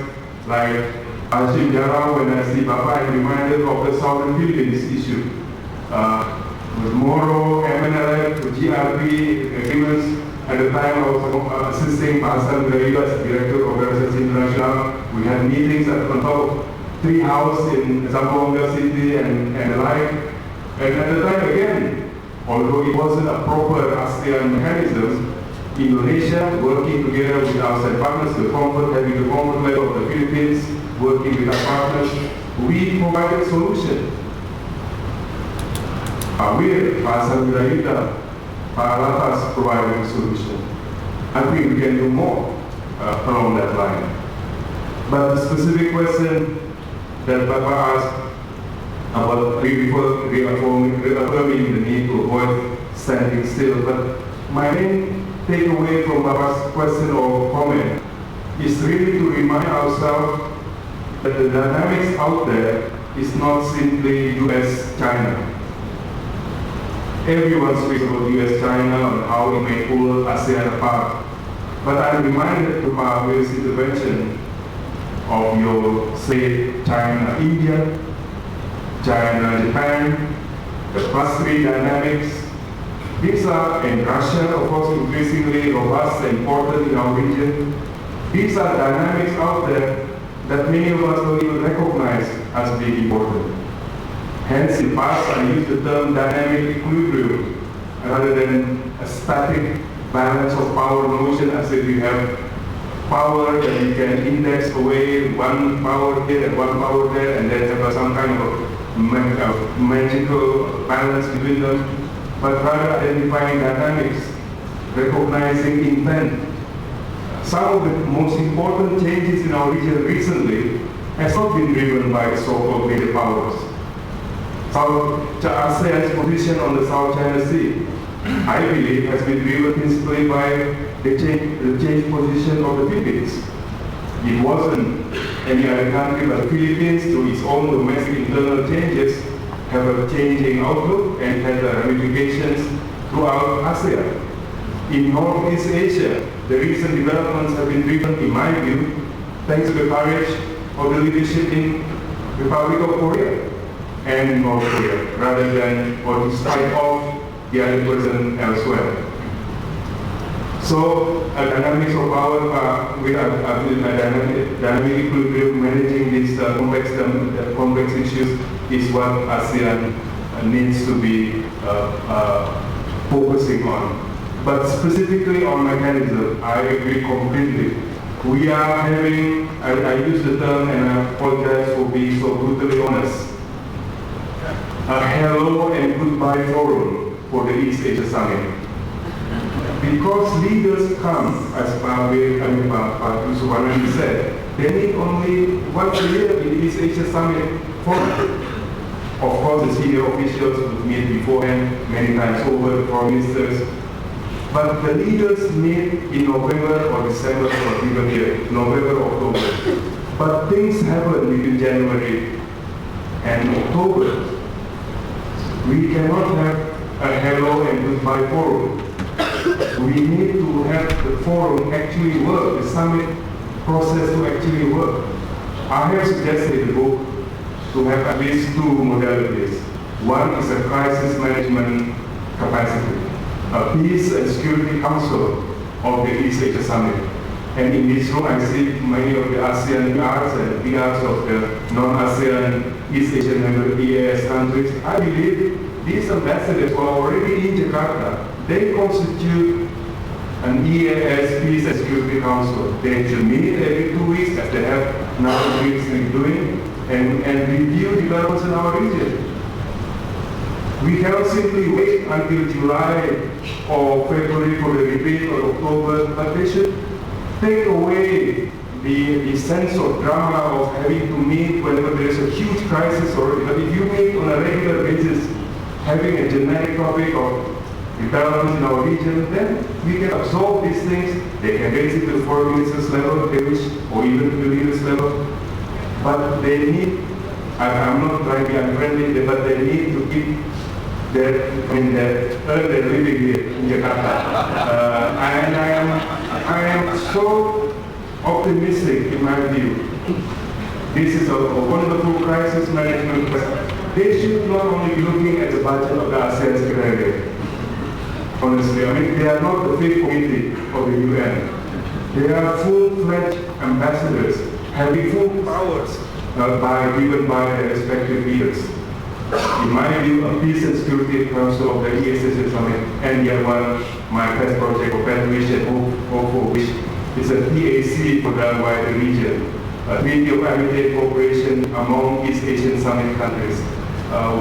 like Hashim Jarrah, when I see Bapak, I'm reminded of the Southern Philippines issue. With Moro, MNLF, GRP agreements. At the time I was assisting Pak Hassan Gerayu as Director of Organisasi International. We had meetings at the top of Tree House in Zamboanga City and the like. And at the time again, although it wasn't a proper ASEAN mechanism, Indonesia working together with outside partners, having the comfort level of the Philippines, working with our partners, we provided solution. Awir, Pak Hassan Gerayu, Pak Latas provided a solution. I think we can do more along that line. But the specific question that Bapak asked about reaffirming the need to avoid standing still. But my main takeaway from Bapak's question or comment is really to remind ourselves that the dynamics out there is not simply US-China. Everyone speaks about US-China and how it may pull ASEAN apart. But I'm reminded to Pak Wir's intervention of your, say, China-India, China-Japan, the +3 dynamics. These are, in Russia, of course, increasingly robust and important in our region. These are dynamics out there that many of us don't even recognize as being important. Hence, in the past, I used the term dynamic equilibrium rather than a static balance of power notion, as if we have power that we can index away, one power here and one power there, and then have some kind of magical balance between them, but rather identifying dynamics, recognizing intent, some of the most important changes in our region recently has not been driven by the so-called major powers. ASEAN's position on the South China Sea, I believe, has been driven principally by the changed position of the Philippines. It wasn't any other country but the Philippines, through its own domestic internal changes, have a changing outlook and has ramifications throughout ASEAN. In Northeast Asia, the recent developments have been driven, in my view, thanks to the courage of the leadership in the Republic of Korea and North Korea, rather than or despite of the other person elsewhere. So, a dynamics of power with a dynamic equilibrium managing these complex issues is what ASEAN needs to be focusing on. But specifically on mechanism, I agree completely. We are having, I use the term and I apologize for being so brutally honest, a hello and goodbye forum for the East Asia Summit. Because leaders come, as Pak Yusuf said, they meet only once a year in the East Asia Summit forum. Of course, the senior officials would meet beforehand, many times over, foreign ministers. But the leaders meet in November or December for a given year, November or October. But things happen between January and October. We cannot have a hello and goodbye forum. We need to have the forum actually work, the summit process to actually work. I have suggested in the book to have at least two modalities. One is a crisis management capacity, a peace and security council of the East Asia Summit. And in this room, I see many of the ASEAN PRs and PRs of the non-ASEAN East Asian member EAS countries. I believe these ambassadors who are already in Jakarta, they constitute an EAS Peace and Security Council. They should meet every 2 weeks, as they have now recently doing, and review developments in our region. We cannot simply wait until July or February for the repeat or October, but they should take away the sense of drama of having to meet whenever there is a huge crisis. But if you meet on a regular basis, having a generic topic of developments in our region, then we can absorb these things. They can raise it to the foreign ministers level, they wish, or even to the leaders level. But they need, I'm not trying to be unfriendly, but they need to keep earn their living here in Jakarta. And I am so optimistic in my view. This is a wonderful crisis management question. They should not only be looking at the budget of the ASEAN Secretariat. Honestly, I mean, they are not the fifth committee of the UN. They are full-fledged ambassadors, having full powers given by their respective leaders. In my view, a Peace and Security Council of the ESS Summit, and the other one, my pet project of Pet Wish and Hope for Wish, is a TAC for the wider region, a Treaty of Amity Cooperation among East Asian Summit countries.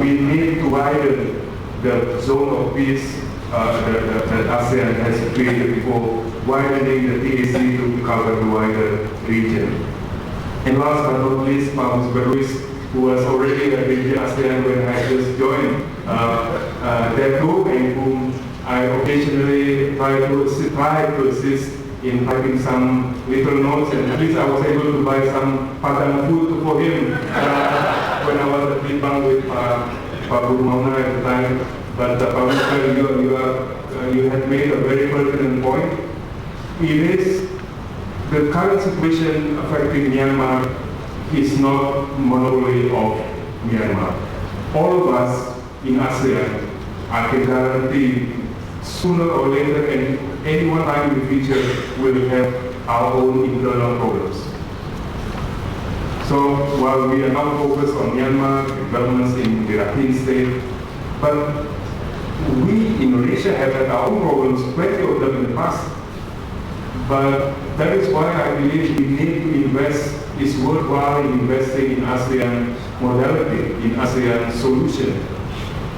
We need to widen the zone of peace that ASEAN has created before, widening the TAC to cover the wider region. And last but not least, Pak Ruiz, who was already a DG ASEAN when I just joined that group, and whom I occasionally try to assist in typing some little notes, and at least I was able to buy some Padang food for him when I was at Libang with Pak Mauna at the time. But Pak you had made a very pertinent point. It is the current situation affecting Myanmar is not monopoly of Myanmar. All of us in ASEAN, I can guarantee, sooner or later and any one time in the future, will have our own internal problems. So while we are now focused on Myanmar, developments in the Rakhine state, but we in Indonesia have had our own problems, plenty of them in the past. But that is why I believe we need to invest, it's worthwhile investing in ASEAN modality, in ASEAN solution.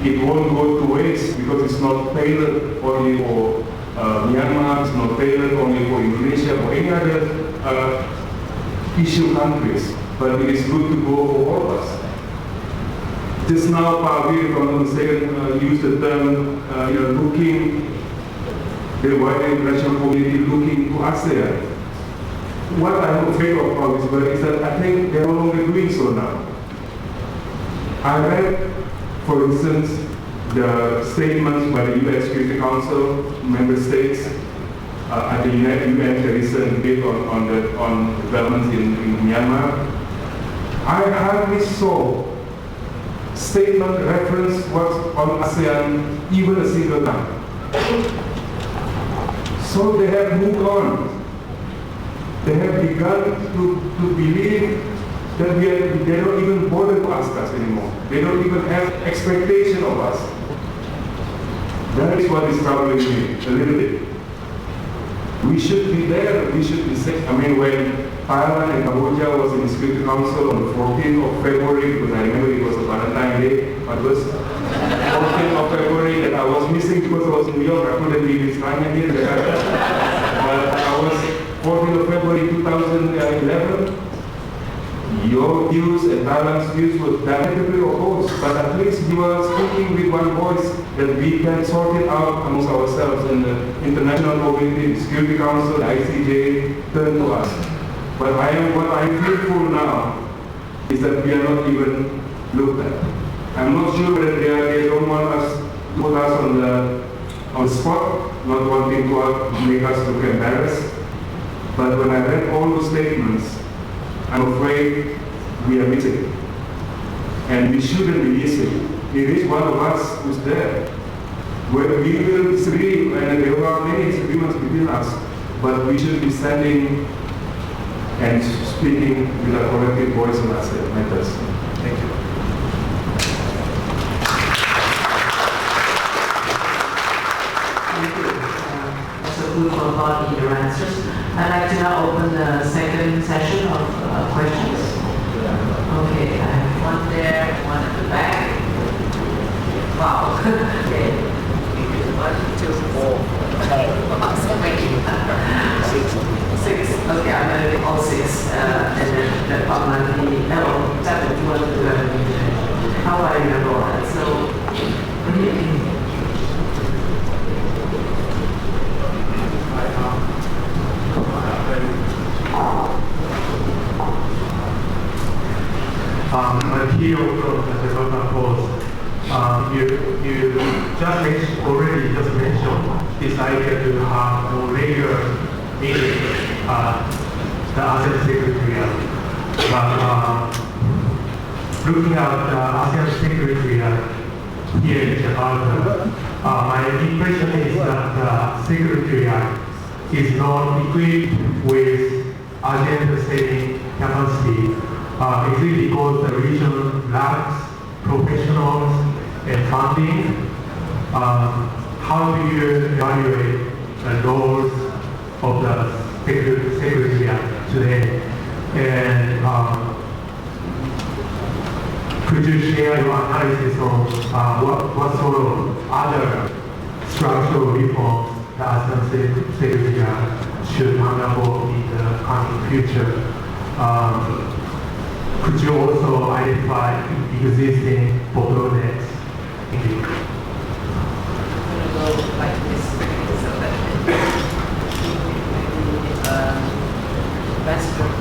It won't go to waste because it's not tailored only for Myanmar, it's not tailored only for Indonesia or any other issue countries, but it is good to go for all of us. Just now, Pavi, if I'm not mistaken, used the term, looking, the wider international community looking to ASEAN. What I'm afraid of is that I think they're no longer doing so now. I read, for instance, the statements by the UN Security Council member states at the UN recent debate on developments in Myanmar. I hardly saw statement reference what's on ASEAN even a single time. So they have moved on. They have begun to believe that they don't even bother to ask us anymore. They don't even have expectation of us. That is what is troubling me a little bit. We should be there, we should be safe. I mean, when Thailand and Cambodia was in the Security Council on the 14th of February, because I remember it was a Valentine Day, but it was 14th of February that I was missing because I was in New York, I couldn't leave this time here. But I was 14th of February 2011. Your views and Thailand's views were diametrically opposed, but at least you are speaking with one voice that we can sort it out amongst ourselves, and the international community, the Security Council, the ICJ, turn to us. But what I am fearful now is that we are not even looked at. I'm not sure whether they don't want us to put us on the spot, not wanting to make us look embarrassed. But when I read all those statements, I'm afraid we are missing. And we shouldn't be missing. It is one of us who's there. Where we will disagree, and there are many disagreements between us, but we should be standing and speaking with a collective voice on ASEAN matters. Thank you. Thank you. That's a food for thought in your answers. I'd like to now open the second session of questions. Okay, I have one there, one at the back. Wow. Okay. 1, 2, 4, 6. Okay, I'm going to do all 6. And then the Pamani, 7. You want to do everything. How do I remember all that? So, Here from the Jakarta Post, you just mentioned this idea to have no regular meeting the ASEAN Secretariat. But looking at the ASEAN Secretariat here in Jakarta, my impression is that the Secretariat is not equipped with agenda-setting capacity. Is it because the region lacks professionals and funding? How do you evaluate the roles of the Secretariat today? And could you share your analysis on what sort of other structural reforms the ASEAN Secretariat should undergo in the coming future? Could you also identify existing bottlenecks? Thank you. I'm going to go like this so that Western.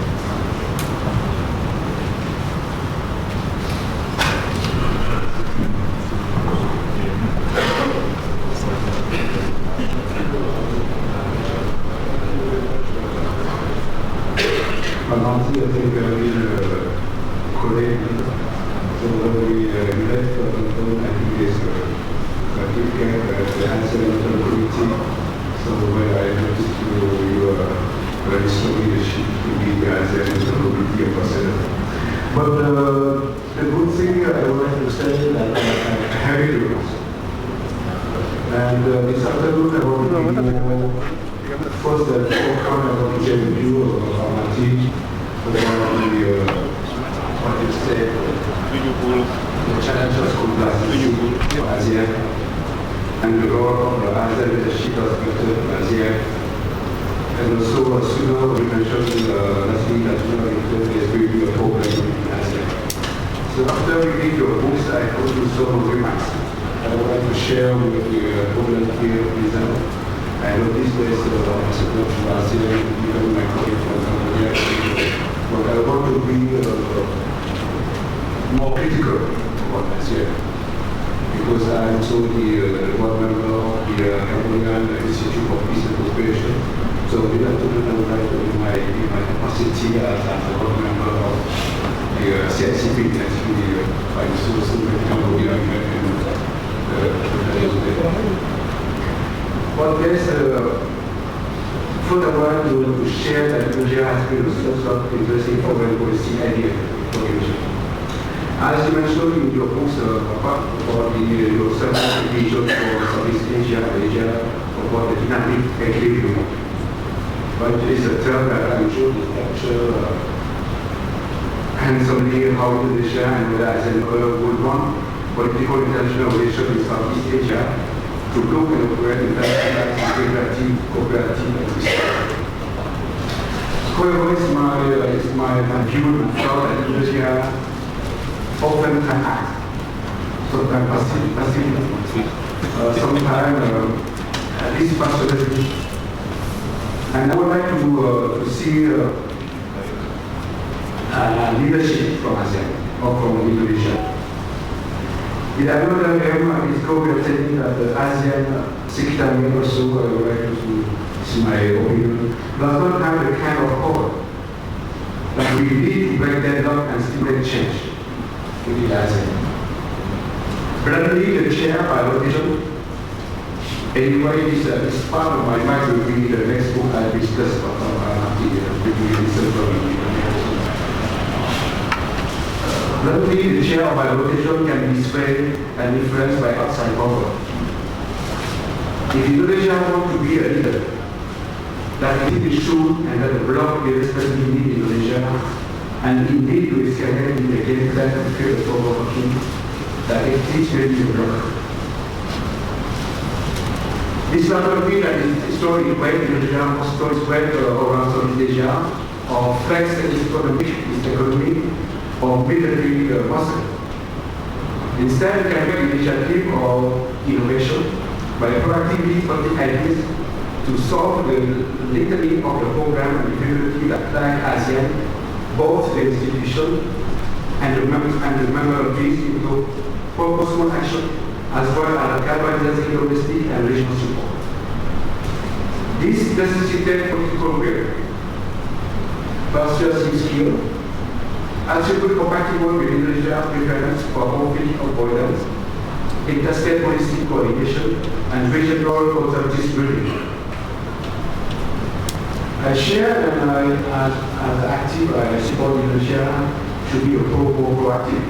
Honestly, I think correctly. So when we left the control, I think there's a good care at the ASEAN community. So when I noticed you are very strong leadership to lead the ASEAN community ambassador. But the good thing I would like to say is that I have it rules. And this afternoon I want to give you first and foreground I want to share with you about Marty, about what you said, the challenges of ASEAN and the role of the ASEAN leadership perspective in ASEAN. And also, sooner we mentioned National Internet is really a problem in ASEAN. So after reading your books, I go to some remarks I would like to share with the audience here present. I noticed there's a support from ASEAN, even my colleague from Cambodia. But I want to be more critical about ASEAN. Because I'm also the board member of the Cambodian Institute for Peace and Cooperation. So we have to do that in my capacity as a board member of the CSIS actually by the source of Cambodia and but there's furthermore to share that Indonesia has been a source of interesting foreign policy idea formulation. As you mentioned in your books about your several vision for Southeast Asia, Asia, about the dynamic equilibrium. But there is a term that I'm sure to capture handsomely how Indonesia and whether ASEAN would want political international relations in Southeast Asia to look and operate in that integrative, cooperative, and respect. However, it's my view and thought that Indonesia often can act, sometimes passively, sometimes at least passionately. And I would like to see leadership from ASEAN or from Indonesia. In another area, it's saying that the ASEAN secretary also, I would like to see my opinion, does not have the kind of power that we need to break deadlock and stimulate change within ASEAN. Currently, the chair by rotation. Anyway, this part of my mind will be the next book I discussed about Luckily, the chair of my rotation can be swayed and influenced by outside power. If Indonesia wants to be a leader, that it is true and that the bloc irrespectively in Indonesia and indeed to escalate in the game plan to create a form of king, that it is really the bloc. This not only that is story where Indonesia was stories spread around Southeast Asia or flex its economy or military muscle. Instead, we can make initiative or innovation by proactively putting ideas to solve the litany of the program and difficulty that flag ASEAN, both the institution and the member of these into purposeful action, as well as galvanizing domestic and regional support. This necessitates political will, persuasive skill, attribute compatible with Indonesia's preference for conflict avoidance, interstate policy coordination, and regional authorities building. I share and as active, I support Indonesia should be a proactive,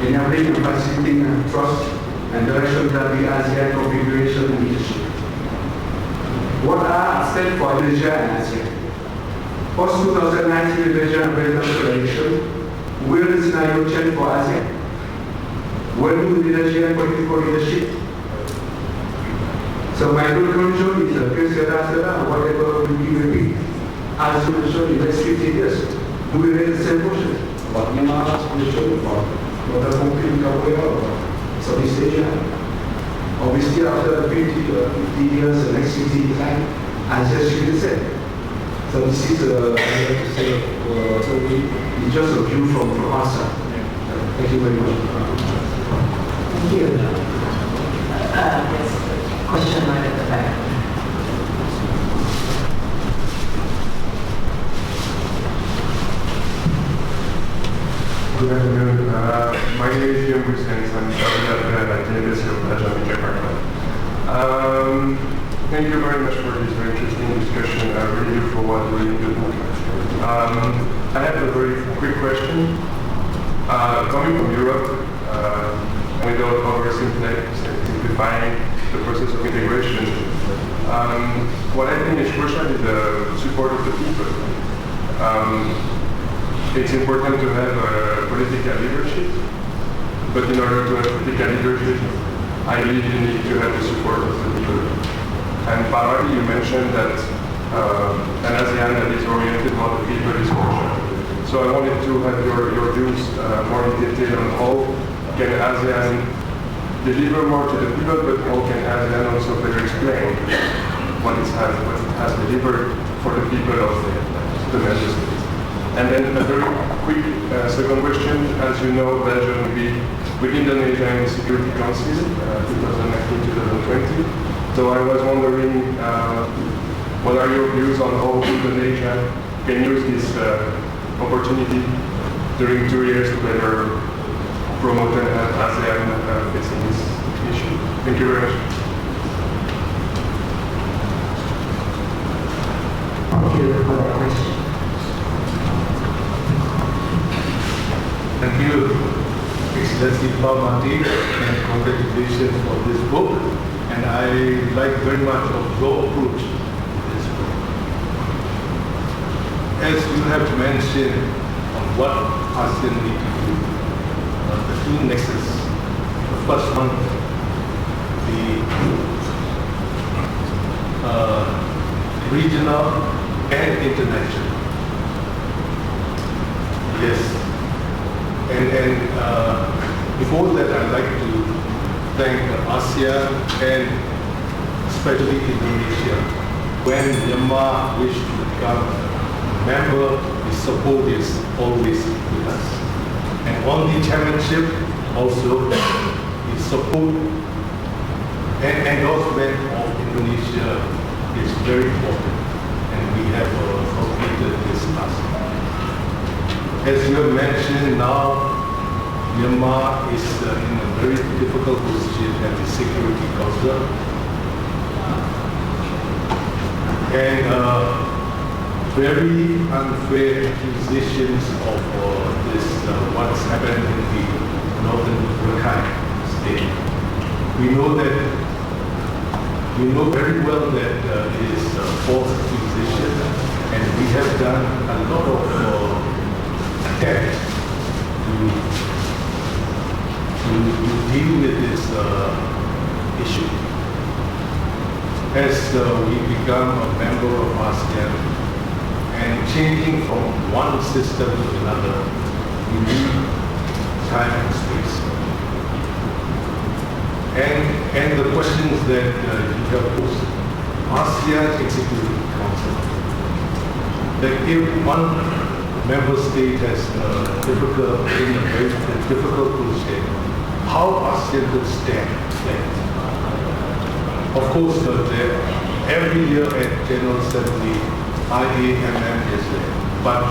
enabling and facilitating trust and direction that the ASEAN configuration and leadership. What are at stake for Indonesia and ASEAN? Post-2019 Indonesian presidential election, will the scenario change for ASEAN? When will Indonesian political leadership? So my conclusion is a whatever will be repeat. As you mentioned in the next 50 years, we will raise the same question about Myanmar's position, about what conflict in Cambodia, or Southeast Asia. Obviously, after 50 years, the next 50 years, ASEAN should be the same. So this is, I would like to say, it's just a view from us. Thank you very much. Thank you. Yes, question right at the back. Good afternoon. My name is Ian Busens. I'm studying at the University of Jakarta. Thank you very much for this very interesting discussion. I really look forward to reading the book. I have a very quick question. Coming from Europe, without simplifying the process of integration, what I think is crucial is the support of the people. It's important to have political leadership, but in order to have political leadership, I believe you need to have the support of the people. And Pak Marty, you mentioned that an ASEAN that is oriented on the people is crucial. So I wanted to have your views more in detail on how can ASEAN deliver more to the people, but how can ASEAN also better explain what it has delivered for the people of the member states. And then a very quick second question. As you know, Belgium will be with Indonesia in the Security Council 2019-2020. So I was wondering, what are your views on how Indonesia can use this opportunity during 2 years to better promote and help ASEAN facing this issue? Thank you very much. Thank you for that question. Thank you, Excellency Pak Marty, and congratulations for this book. And I like very much of your approach to this book. As you have mentioned on what ASEAN need to do, the two nexus. The first one, the regional and international. Yes. And before that, I'd like to thank ASEAN and especially Indonesia. When Myanmar wished to become a member, the support is always with us. And on the chairmanship, also, the support and endorsement of Indonesia is very important. And we have completed this task. As you have mentioned now, Myanmar is in a very difficult position at the Security Council. And very unfair accusations of this, what's happened in the northern Rakhine state. We know very well that it is a false accusation, and we have done a lot of attempts to deal with this issue. As we become a member of ASEAN and changing from one system to another, we need time and space. And the questions that you have posed, ASEAN Executive Council, that if one member state has in a very difficult position, how ASEAN could stand there. Of course, every year at General Assembly, IAMM is there, but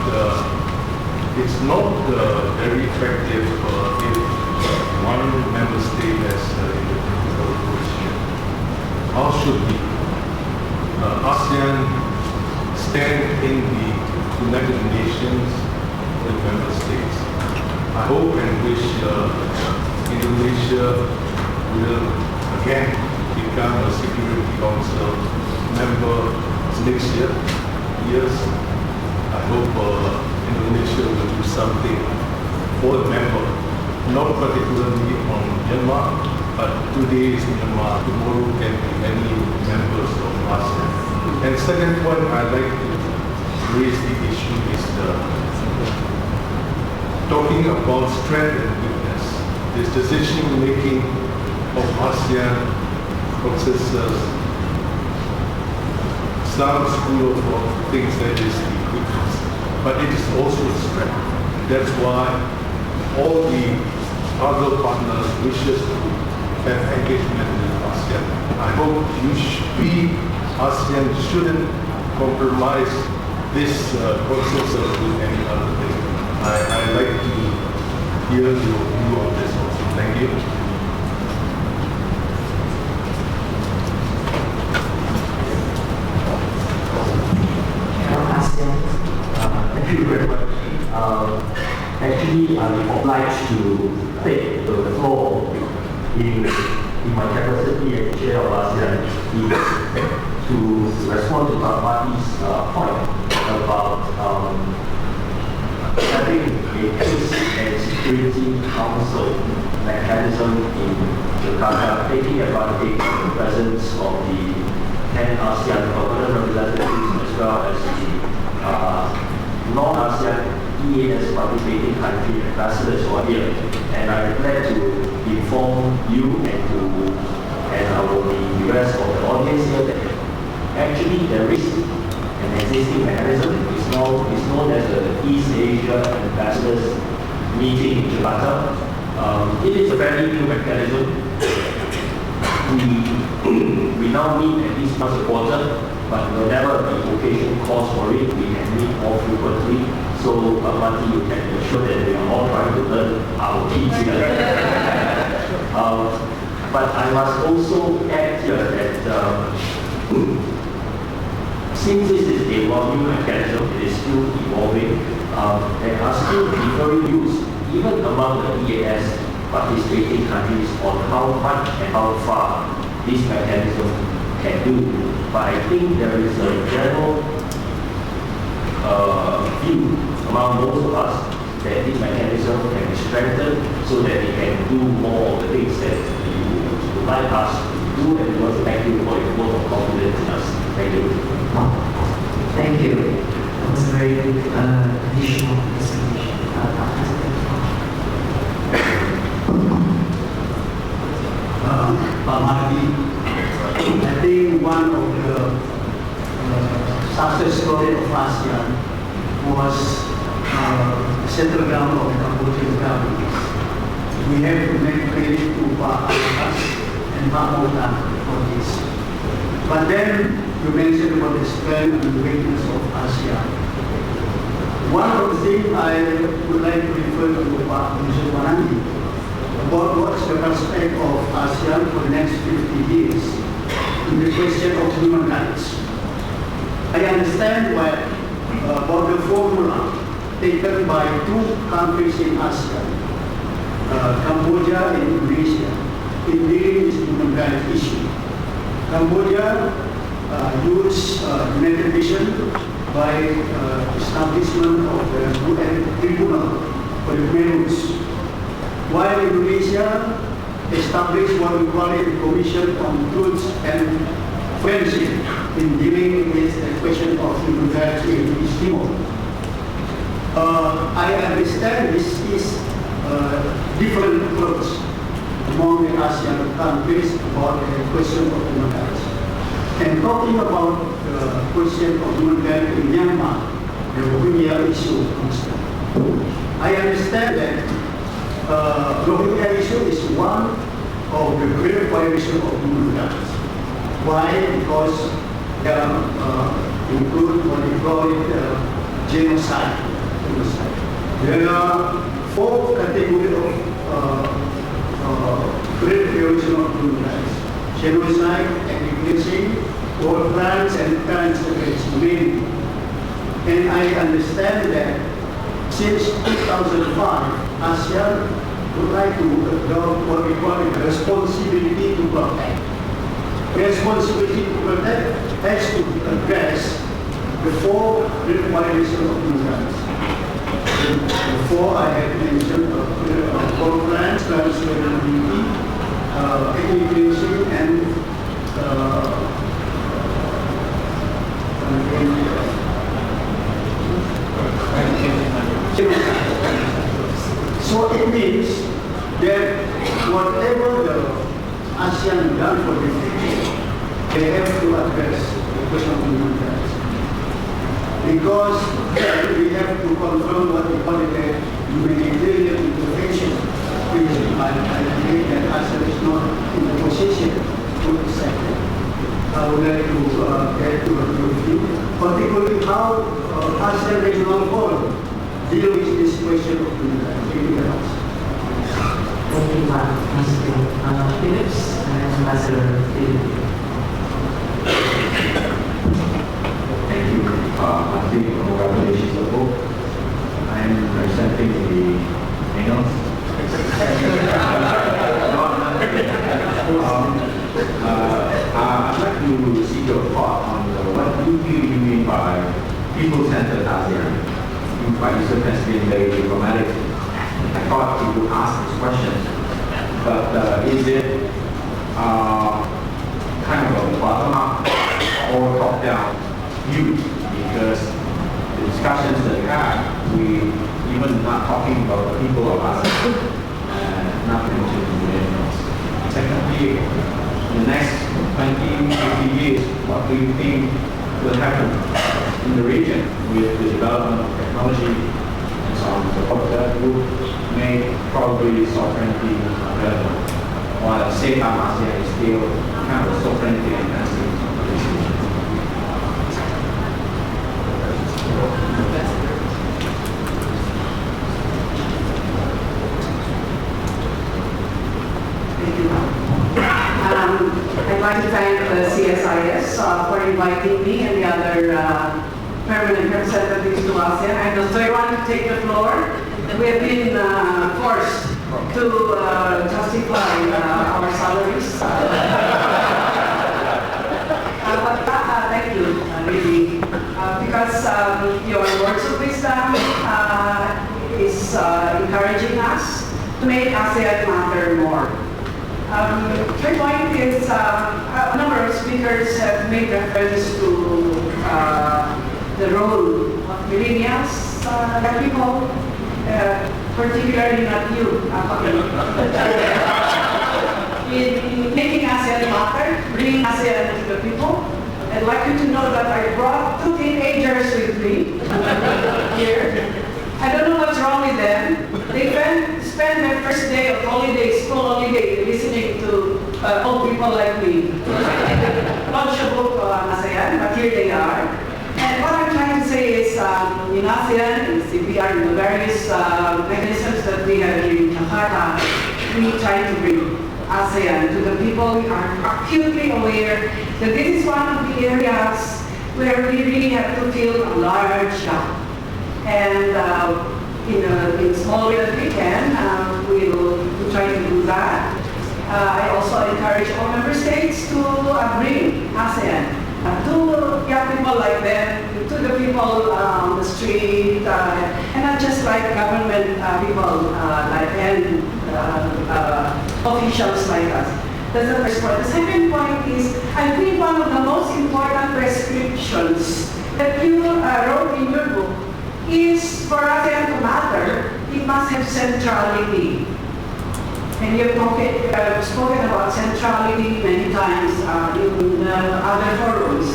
it's not very effective if one member state has in a difficult position. How should we, ASEAN, stand in the United Nations with member states? I hope and wish Indonesia will again become a Security Council member next year. Yes, I hope Indonesia will do something for the member, not particularly on Myanmar, but today is Myanmar, tomorrow can be many members of ASEAN. And second point I'd like to raise the issue is talking about strength and weakness. This decision making of ASEAN consensus, some school of things that is the weakness, but it is also a strength. That's why all the other partners wishes to have engagement with ASEAN. I hope ASEAN shouldn't compromise this consensus with any other thing. I'd like to hear your view on this also. Thank you. Thank you very much. Actually, I'm obliged to take the floor in my capacity as chair of ASEAN to respond to Pak Marty's point about having a peace and security council mechanism in Jakarta, taking advantage of the presence of the 10 ASEAN permanent representatives as well as the non-ASEAN EAS participating country ambassadors who are here. And I'm glad to inform you and the rest of the audience here that actually there is an existing mechanism. It's known as the East Asia Ambassadors Meeting in Jakarta. It is a very new mechanism. We now meet at least once a quarter, but whenever the occasion calls for it, we can meet more frequently. So, Marty, you can ensure that we are all trying to learn our keys here. But I must also add here that since this is a new mechanism, it is still evolving. There are still differing views, even among the EAS participating countries, on how much and how far this mechanism can do. But I think there is a general view among most of us that this mechanism can be strengthened so that it can do more of the things that you would like us to do, and we want to thank you for your vote of confidence in us. Thank you. Thank you. That was a very good additional explanation. Marty, I think one of the success stories of ASEAN was settle down of the Cambodian government. We have to make credit to Pak Atas and Pak Mautan for this. But then you mentioned about the strength and weakness of ASEAN. One of the things I would like to refer to Pak Mr. Wanandi about what's the prospect of ASEAN for the next 50 years in the question of human rights. I understand about the formula taken by two countries in ASEAN, Cambodia and Indonesia, in dealing with human rights issue. Cambodia used United Nations by establishment of the UN Tribunal for the Belarus, while Indonesia established what we call it the Commission on Truth and Friendship in dealing with the question of human rights in East Timor. I understand this is different approach among the ASEAN countries about the question of human rights. And talking about the question of human rights in Myanmar, the Rohingya issue, I understand that Rohingya issue is one of the great violation of human rights. Why? Because they include what we call it genocide. There are four categories of great violation of human rights: genocide, ethnic war crimes, and crimes against humanity. And I understand that since 2005, ASEAN would like to adopt what we call it responsibility to protect. Responsibility to protect has to address the four great violations of human rights. Before I have mentioned war crimes, crimes against humanity, ethnic and so it means that whatever the ASEAN done for the future, they have to address the question of human rights. Because then we have to confirm what we call it a humanitarian intervention. I believe that ASEAN is not in the position to accept it. I would like to get to a review, particularly how ASEAN Regional Forum deal with this question of human rights. Thank you, Mr. Phillips and Ambassador Phillips. Thank you. I think congratulations on both. I am presenting the males. I'd like to seek your thought on what do you mean by people-centered ASEAN? By yourself has been very diplomatic. I thought you would ask this question But is it kind of a bottom-up or top-down view? Because the discussions that we had, we even not talking about the people of ASEAN, nothing to do with animals. Secondly, in the next 20, 50 years, what do you think will happen in the region with the development of technology and so on and so forth? That would make probably sovereignty available, while at the same time ASEAN is still kind of sovereignty enhancing. I'd like to thank the CSIS for inviting me and the other permanent representatives to ASEAN. I just want to take the floor. We have been forced to justify our salaries. But thank you, really, because your words of wisdom is encouraging us to make ASEAN matter more. My point is, a number of speakers have made reference to the role of millennials, young people, particularly not you, in making ASEAN matter, bringing ASEAN to the people. I'd like you to know that I brought 2 teenagers with me here. I don't know what's wrong with them. They spend their first day of holiday, school holiday, listening to old people like me. Launch a book on ASEAN, but here they are. And what I'm trying to say is, in ASEAN, in CPR, in the various mechanisms that we have here in Jakarta, we try to bring ASEAN to the people. We are acutely aware that this is one of the areas where we really have to fill a large gap. And in small way that we can, we'll try to do that. I also encourage all member states to bring ASEAN to young people like them, to the people on the street, and not just like government people and officials like us. That's the first point. The second point is, I think one of the most important prescriptions that you wrote in your book is for ASEAN to matter, it must have centrality. And you've spoken about centrality many times in other forums.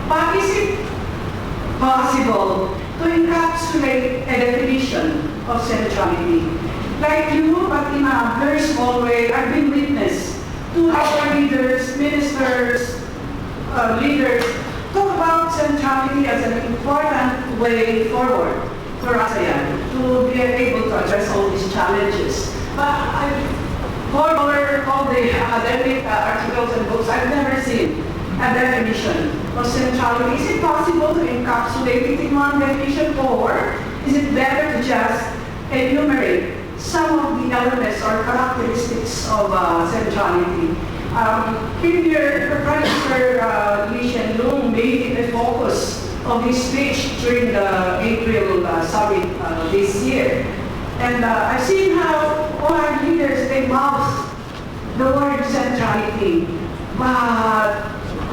But is it possible to encapsulate a definition of centrality? Like you, but in a very small way, I've been witness to our leaders, ministers, leaders, talk about centrality as an important way forward for ASEAN to be able to address all these challenges. But I've poured over all the academic articles and books. I've never seen a definition of centrality. Is it possible to encapsulate it in one definition, or is it better to just enumerate some of the elements or characteristics of centrality? Premier Prime Minister Lee Hsien-loong made it a focus of his speech during the April summit this year. And I've seen how all our leaders, they mouth the word centrality. But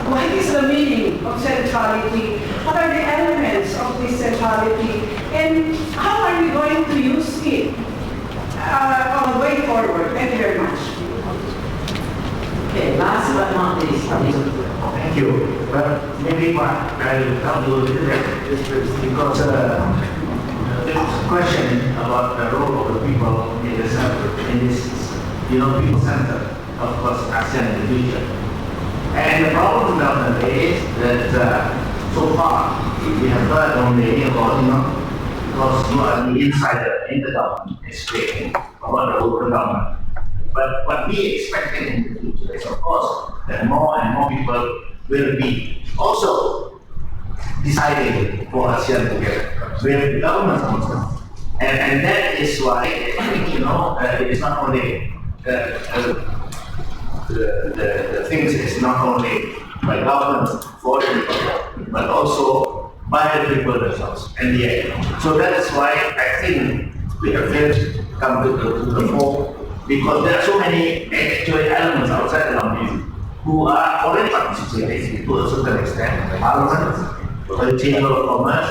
what is the meaning of centrality? What are the elements of this centrality? And how are we going to use it on the way forward? Thank you very much. Okay, last but not least, Thank you. Well, maybe what I'll help you a little bit is because there was a question about the role of the people in the center, in this, people center, of course, ASEAN in the future. And the problem with that is that so far we have heard only about, because you are the insider in the government explaining about the local government. But what we expect in the future is, of course, that more and more people will be also deciding for ASEAN together with the government also. And that is why, it is not only the things is not only by government for the people, but also by the people themselves. And so that is why I think we have yet come to the fore because there are so many actual elements outside the companies who are already participating to a certain extent. The Parliament, the Chamber of Commerce,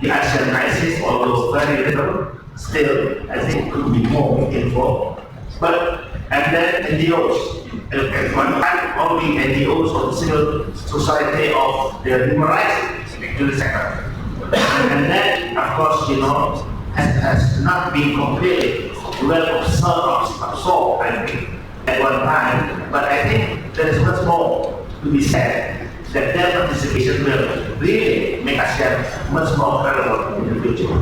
the ASEAN, although very little, still I think could be more involved. But and then NGOs, at one time all the NGOs of civil society of the human rights actually sector. And that, of course, has not been completely well absorbed, I think, at one time. But I think there is much more to be said, that their participation will really make ASEAN much more credible in the future.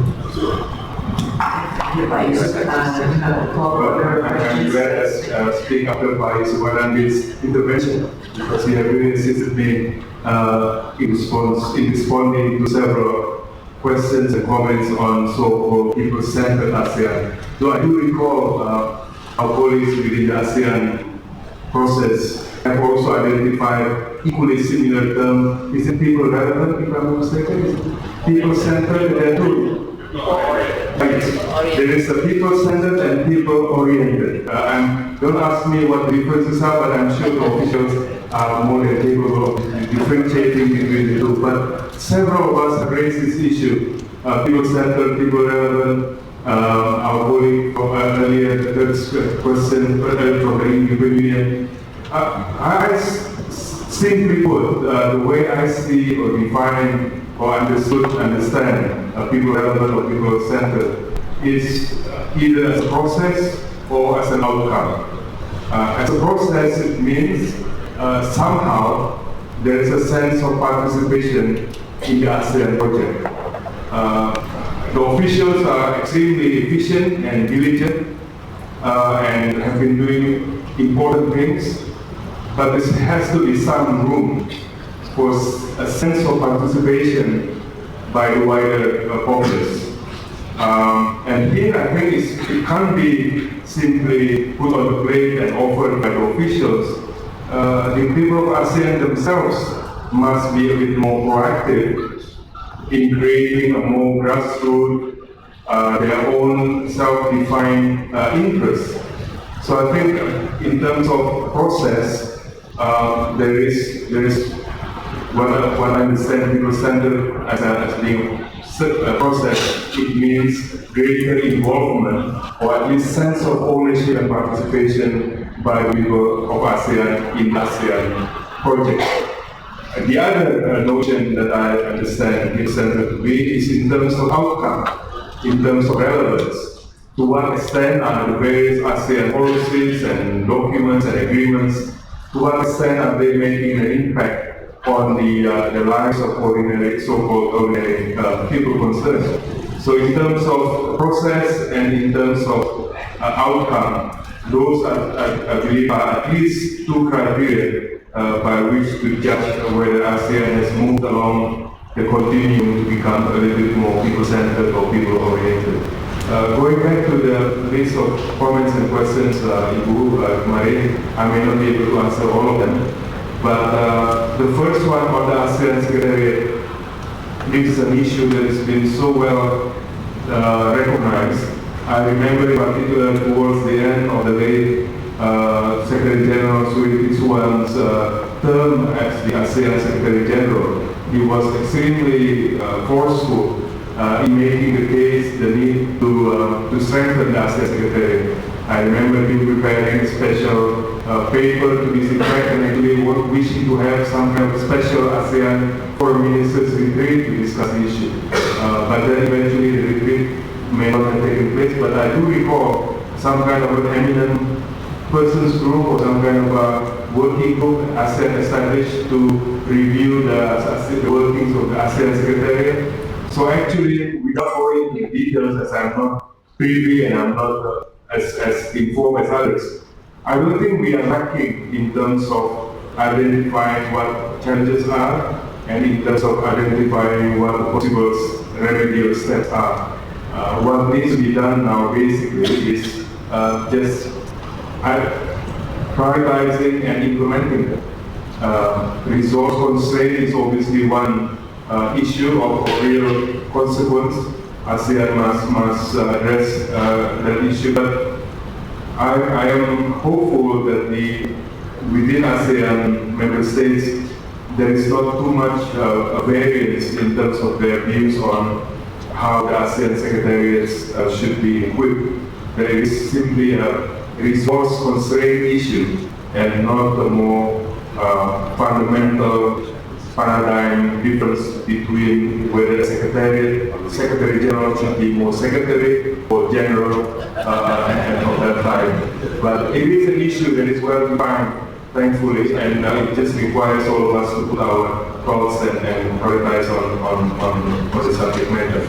I'm glad to speak after Pak Subanandi's intervention, because he has really assisted me in responding to several questions and comments on so-called people-centered ASEAN. So I do recall our colleagues within the ASEAN process have also identified equally similar term. Is it people relevant, if I'm not mistaken? People-centered, there too. There is a people-centered and people-oriented. Don't ask me what the differences are, but I'm sure the officials are more than capable of differentiating between the two. But several of us have raised this issue. People-centered, people-relevant. Our colleague from earlier, the third question from the European Union. I simply put, the way I see or define or understand people relevant or people centered is either as a process or as an outcome. As a process, it means somehow there is a sense of participation in the ASEAN project. The officials are extremely efficient and diligent and have been doing important things, but there has to be some room for a sense of participation by the wider populace. And here I think it can't be simply put on the plate and offered by the officials. The people of ASEAN themselves must be a bit more proactive in creating a more grassroots, their own self-defined interests. So I think in terms of process, there is what I understand people-centered as being a process. It means greater involvement or at least sense of ownership and participation by people of ASEAN in ASEAN project. The other notion that I understand people-centered to be is in terms of outcome, in terms of relevance. To what extent are the various ASEAN policies and documents and agreements, to what extent are they making an impact on the lives of so-called ordinary people concerned? So in terms of process and in terms of outcome, those I believe are at least two criteria by which to judge whether ASEAN has moved along the continuum to become a little bit more people-centered or people-oriented. Going back to the list of comments and questions, Ibu, Marie, I may not be able to answer all of them, but the first one on the ASEAN Secretariat, this is an issue that has been so well recognized. I remember in particular towards the end of the late Secretary General Suri Tisuwan's term as the ASEAN Secretary General. He was extremely forceful in making the case, the need to strengthen the ASEAN Secretariat. I remember him preparing a special paper to this effect and actually wishing to have some kind of special ASEAN foreign ministers retreat to discuss the issue. But then eventually the retreat may not have taken place, but I do recall some kind of an eminent persons group or some kind of a working group ASEAN established to review the workings of the ASEAN Secretariat. So actually, without going into details, as I'm not privy and I'm not as informed as others, I don't think we are lacking in terms of identifying what challenges are and in terms of identifying what the possible remedial steps are. What needs to be done now basically is just prioritizing and implementing them. Resource constraint is obviously one issue of real consequence. ASEAN must address that issue. But I am hopeful that within ASEAN member states, there is not too much variance in terms of their views on how the ASEAN secretariats should be equipped. There is simply a resource constraint issue and not a more fundamental paradigm difference between whether the Secretary General should be more secretary or general and of that type. But it is an issue that is well defined, thankfully, and it just requires all of us to put our thoughts and prioritize on the subject matter.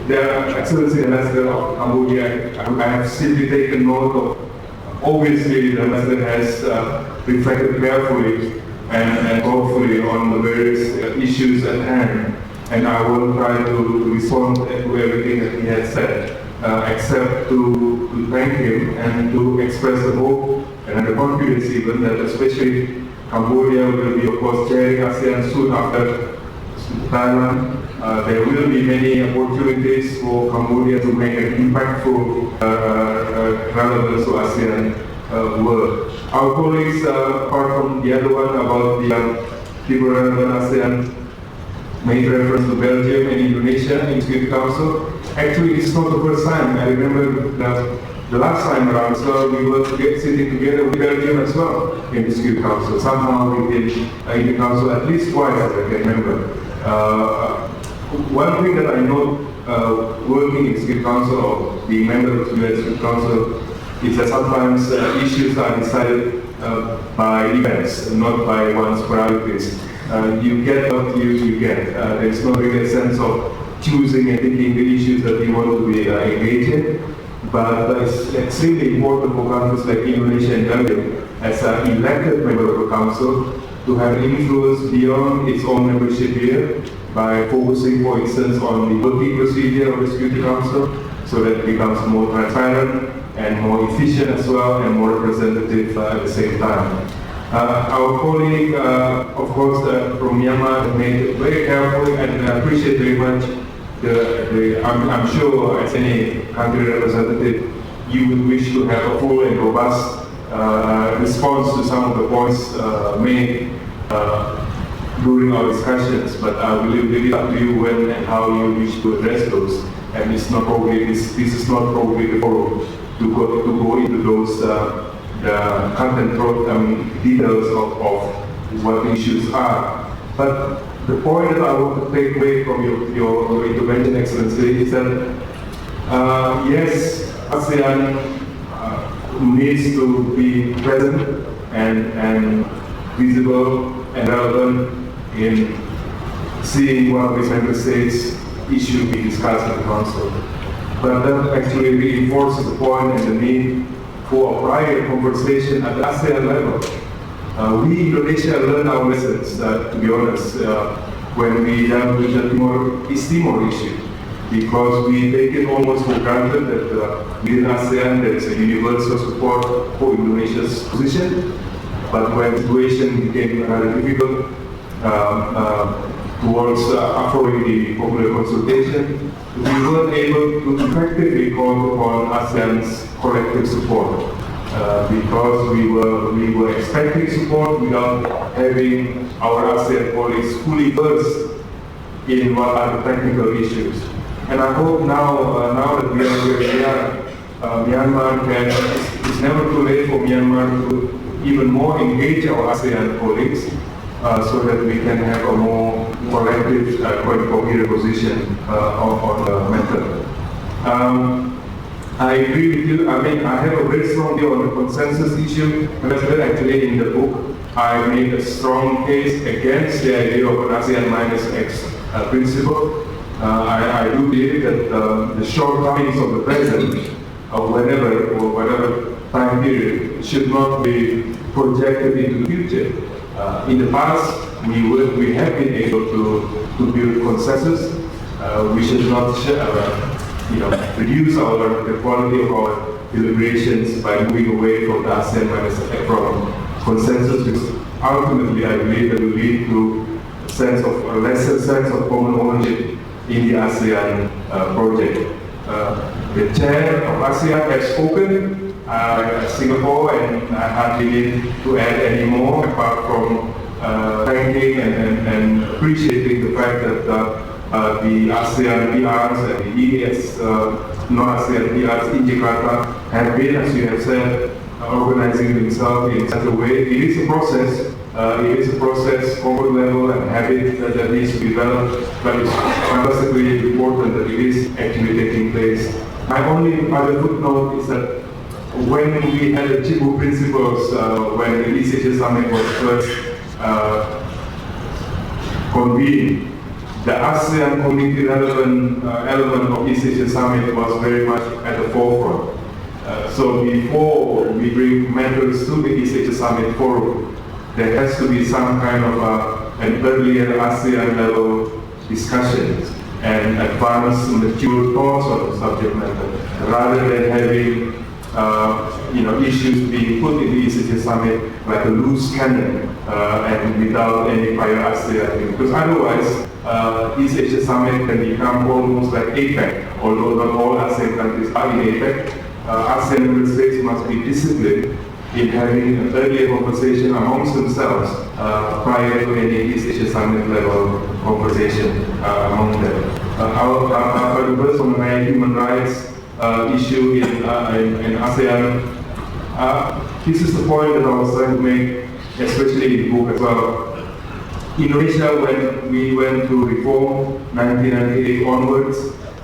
The Excellency Ambassador of Cambodia, I have simply taken note of, obviously the Ambassador has reflected carefully and thoughtfully on the various issues at hand, and I will try to respond to everything that he has said, except to thank him and to express the hope and the confidence even that especially Cambodia will be, of course, chairing ASEAN soon after Thailand. There will be many opportunities for Cambodia to make an impactful relevance to ASEAN work. Our colleagues, apart from the other one about the people relevant ASEAN, made reference to Belgium and Indonesia in Security Council. Actually, it's not the first time. I remember the last time around, so we were sitting together with Belgium as well in the Security Council. Somehow we did in the Council at least twice, as I can remember. One thing that I know working in Security Council or being member of the UN Security Council is that sometimes issues are decided by events, not by one's priorities. You get what you get. There's not really a sense of choosing and picking the issues that you want to be engaged in. But it's extremely important for countries like Indonesia and Belgium, as an elected member of the Council, to have influence beyond its own membership here by focusing, for instance, on the working procedure of the Security Council, so that it becomes more transparent and more efficient as well and more representative at the same time. Our colleague, of course, from Myanmar made very carefully, and I appreciate very much I'm sure as any country representative, you would wish to have a full and robust response to some of the points made during our discussions, but I will leave it up to you when and how you wish to address those. And it's not probably, this is not probably the forum to go into those the content details of what issues are. But the point that I want to take away from your intervention, Excellency, is that yes, ASEAN needs to be present and visible and relevant in seeing one of its member states issue being discussed in the Council. But that actually reinforces the point and the need for a prior conversation at the ASEAN level. We, Indonesia, learned our lessons, to be honest, when we dealt with the East Timor issue, because we take it almost for granted that within ASEAN there is a universal support for Indonesia's position, but when the situation became rather difficult towards offering the popular consultation, we weren't able to effectively call upon ASEAN's collective support. Because we were expecting support without having our ASEAN colleagues fully versed in what are the technical issues. And I hope now that we are where we are, Myanmar it's never too late for Myanmar to even more engage our ASEAN colleagues so that we can have a more collective, coherent position on the matter. I agree with you. I mean, I have a very strong view on the consensus issue. Actually, in the book, I made a strong case against the idea of an ASEAN minus X principle. I do believe that the shortcomings of the present, of whatever time period, should not be projected into the future. In the past, we have been able to build consensus. We should not reduce the quality of our deliberations by moving away from the ASEAN minus from consensus, because ultimately I believe that will lead to a lesser sense of common ownership in the ASEAN project. The chair of ASEAN has spoken, Singapore, and I hardly need to add any more apart from thanking and appreciating the fact that the ASEAN PRs and the EAS non-ASEAN PRs in Jakarta have been, as you have said, organizing themselves in such a way. It is a process. It is a process, comfort level and habit that needs to be developed, but it's fantastically important that it is actually taking place. My only other footnote is that when we had the Chibu principles, when the ECHS summit was first convened, the ASEAN community relevant element of ECHS summit was very much at the forefront. So before we bring matters to the ECHS summit forum, there has to be some kind of an earlier ASEAN level discussions and advanced mature thoughts on the subject matter, rather than having issues being put in the ECHS summit like a loose cannon and without any prior ASEAN. Because otherwise, ECHS summit can become almost like APEC, although not all ASEAN countries are in APEC. ASEAN member states must be disciplined in having an earlier conversation amongst themselves prior to any ECHS summit level conversation among them. Our first on the human rights issue in ASEAN, this is the point that I was trying to make, especially in the book as well. Indonesia, when we went to reform 1998 onwards,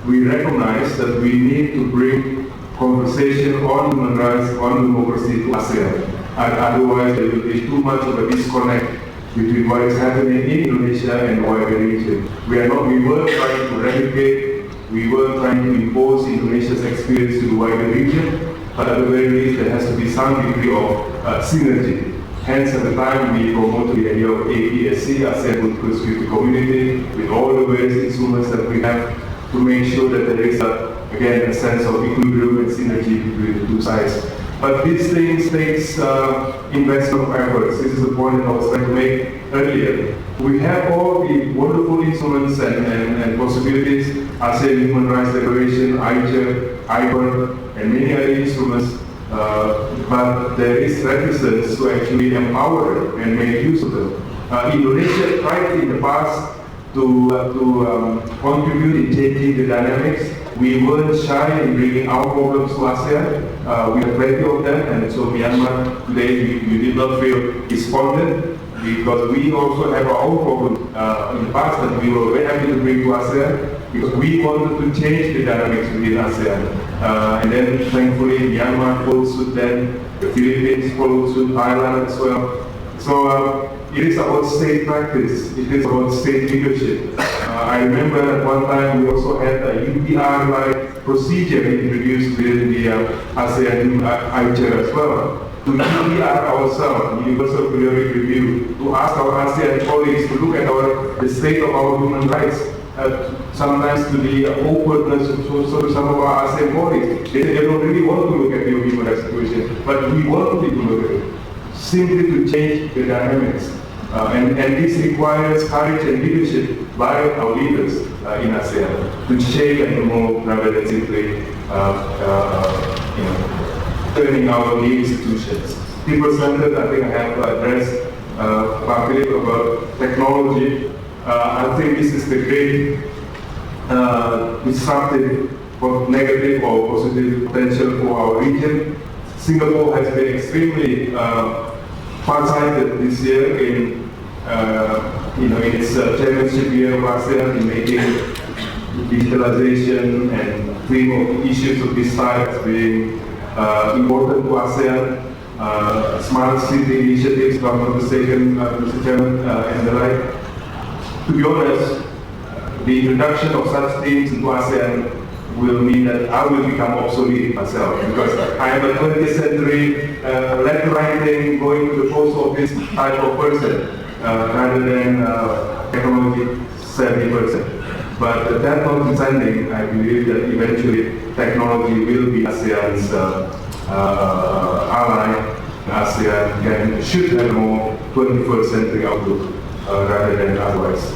we recognized that we need to bring conversation on human rights, on democracy to ASEAN. And otherwise, there will be too much of a disconnect between what is happening in Indonesia and the wider region. We weren't trying to replicate, we weren't trying to impose Indonesia's experience to the wider region, but at the very least, there has to be some degree of synergy. Hence, at the time, we promoted the idea of APSC, ASEAN Political Security Community, with all the various instruments that we have to make sure that there is again, a sense of equilibrium and synergy between the two sides. But these things takes investment of efforts. This is the point that I was trying to make earlier. We have all the wonderful instruments and possibilities, ASEAN Human Rights Declaration, ICHR, IBER, and many other instruments, but there is reticence to actually empower them and make use of them. Indonesia tried in the past to contribute in changing the dynamics. We weren't shy in bringing our problems to ASEAN. We have plenty of them, and so Myanmar today, we did not feel despondent because we also have our own problems in the past that we were very happy to bring to ASEAN because we wanted to change the dynamics within ASEAN. And then thankfully Myanmar followed suit, then the Philippines followed suit, Thailand as well. So it is about state practice, it is about state leadership. I remember at one time we also had a UPR-like procedure introduced within the ASEAN ICHR as well. To UPR ourselves, Universal Periodic Review, to ask our ASEAN colleagues to look at the state of our human rights, sometimes to the openness of some of our ASEAN colleagues. They don't really want to look at the human rights situation, but we want to look at it, simply to change the dynamics. And this requires courage and leadership by our leaders in ASEAN to shape and promote rather than simply turning our new institutions. People-centered, I think I have addressed partly about technology. I think this is the great disruptive, both negative or positive potential for our region. Singapore has been extremely far-sighted this year in its chairmanship year of ASEAN in making digitalization and theme of issues of this type being important to ASEAN. Smart city initiatives, government was taken, Mr. Chairman, and the like. To be honest, the introduction of such themes into ASEAN will mean that I will become obsolete myself because I am a 20th century letter writing, going to the post office type of person rather than technology savvy person. But that notwithstanding, I believe that eventually technology will be ASEAN's ally. ASEAN should have a more 21st century outlook rather than otherwise.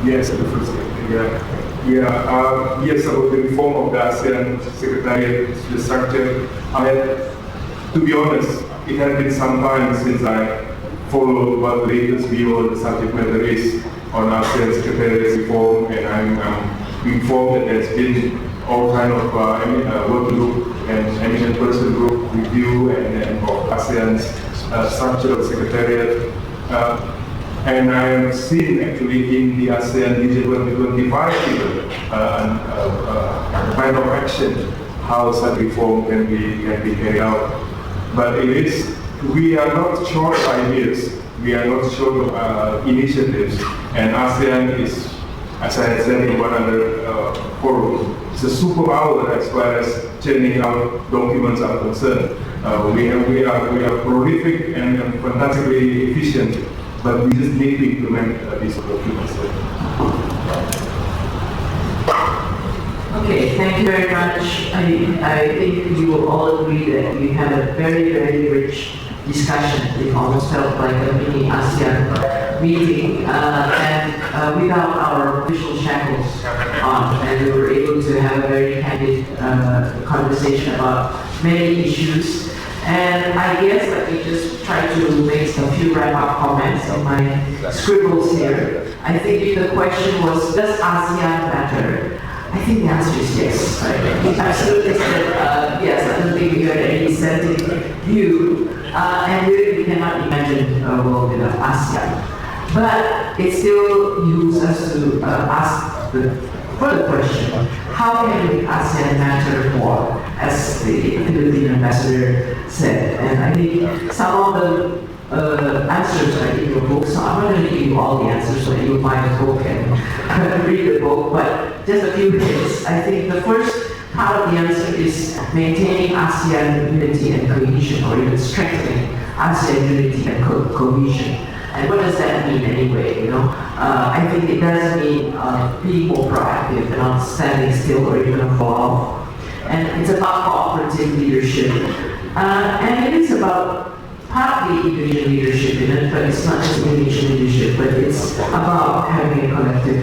Yes, the first thing. Yes, about the reform of the ASEAN Secretariat, the structure. To be honest, it has been some time since I followed what the latest view on the subject matter is on ASEAN Secretariat reform, and I'm informed that there's been all kind of work group and eminent person group review and of ASEAN's structural secretariat. And I have seen actually in the ASEAN Vision 2025 even kind of action how such reform can be carried out. But we are not short of ideas, we are not short of initiatives, and ASEAN is, as I said in one other forum, it's a superpower as far as churning out documents are concerned. We are prolific and fantastically efficient, but we just need to implement these documents. Okay, thank you very much. I think you will all agree that we had a very, very rich discussion. It almost felt like a mini ASEAN meeting, and without our official shackles on, and we were able to have a very candid conversation about many issues. And I guess let me just try to make a few wrap-up comments on my scribbles here. I think if the question was, does ASEAN matter? I think the answer is yes. Right? We absolutely said yes. I don't think we had any dissenting view, and really we cannot imagine a world without ASEAN. But it still behooves us to ask the further question: how can ASEAN matter more? As the Philippine ambassador said, and I think some of the answers are in your book, so I'm not going to give you all the answers so that you'll find the book and read the book, but just a few hints. I think the first part of the answer is maintaining ASEAN unity and cohesion, or even strengthening ASEAN unity and cohesion. And what does that mean anyway, you know? I think it does mean being more proactive and not standing still or even evolve. And it's about cooperative leadership. And it is about partly Indonesian leadership in it, but it's not just Indonesian leadership, but it's about having a collective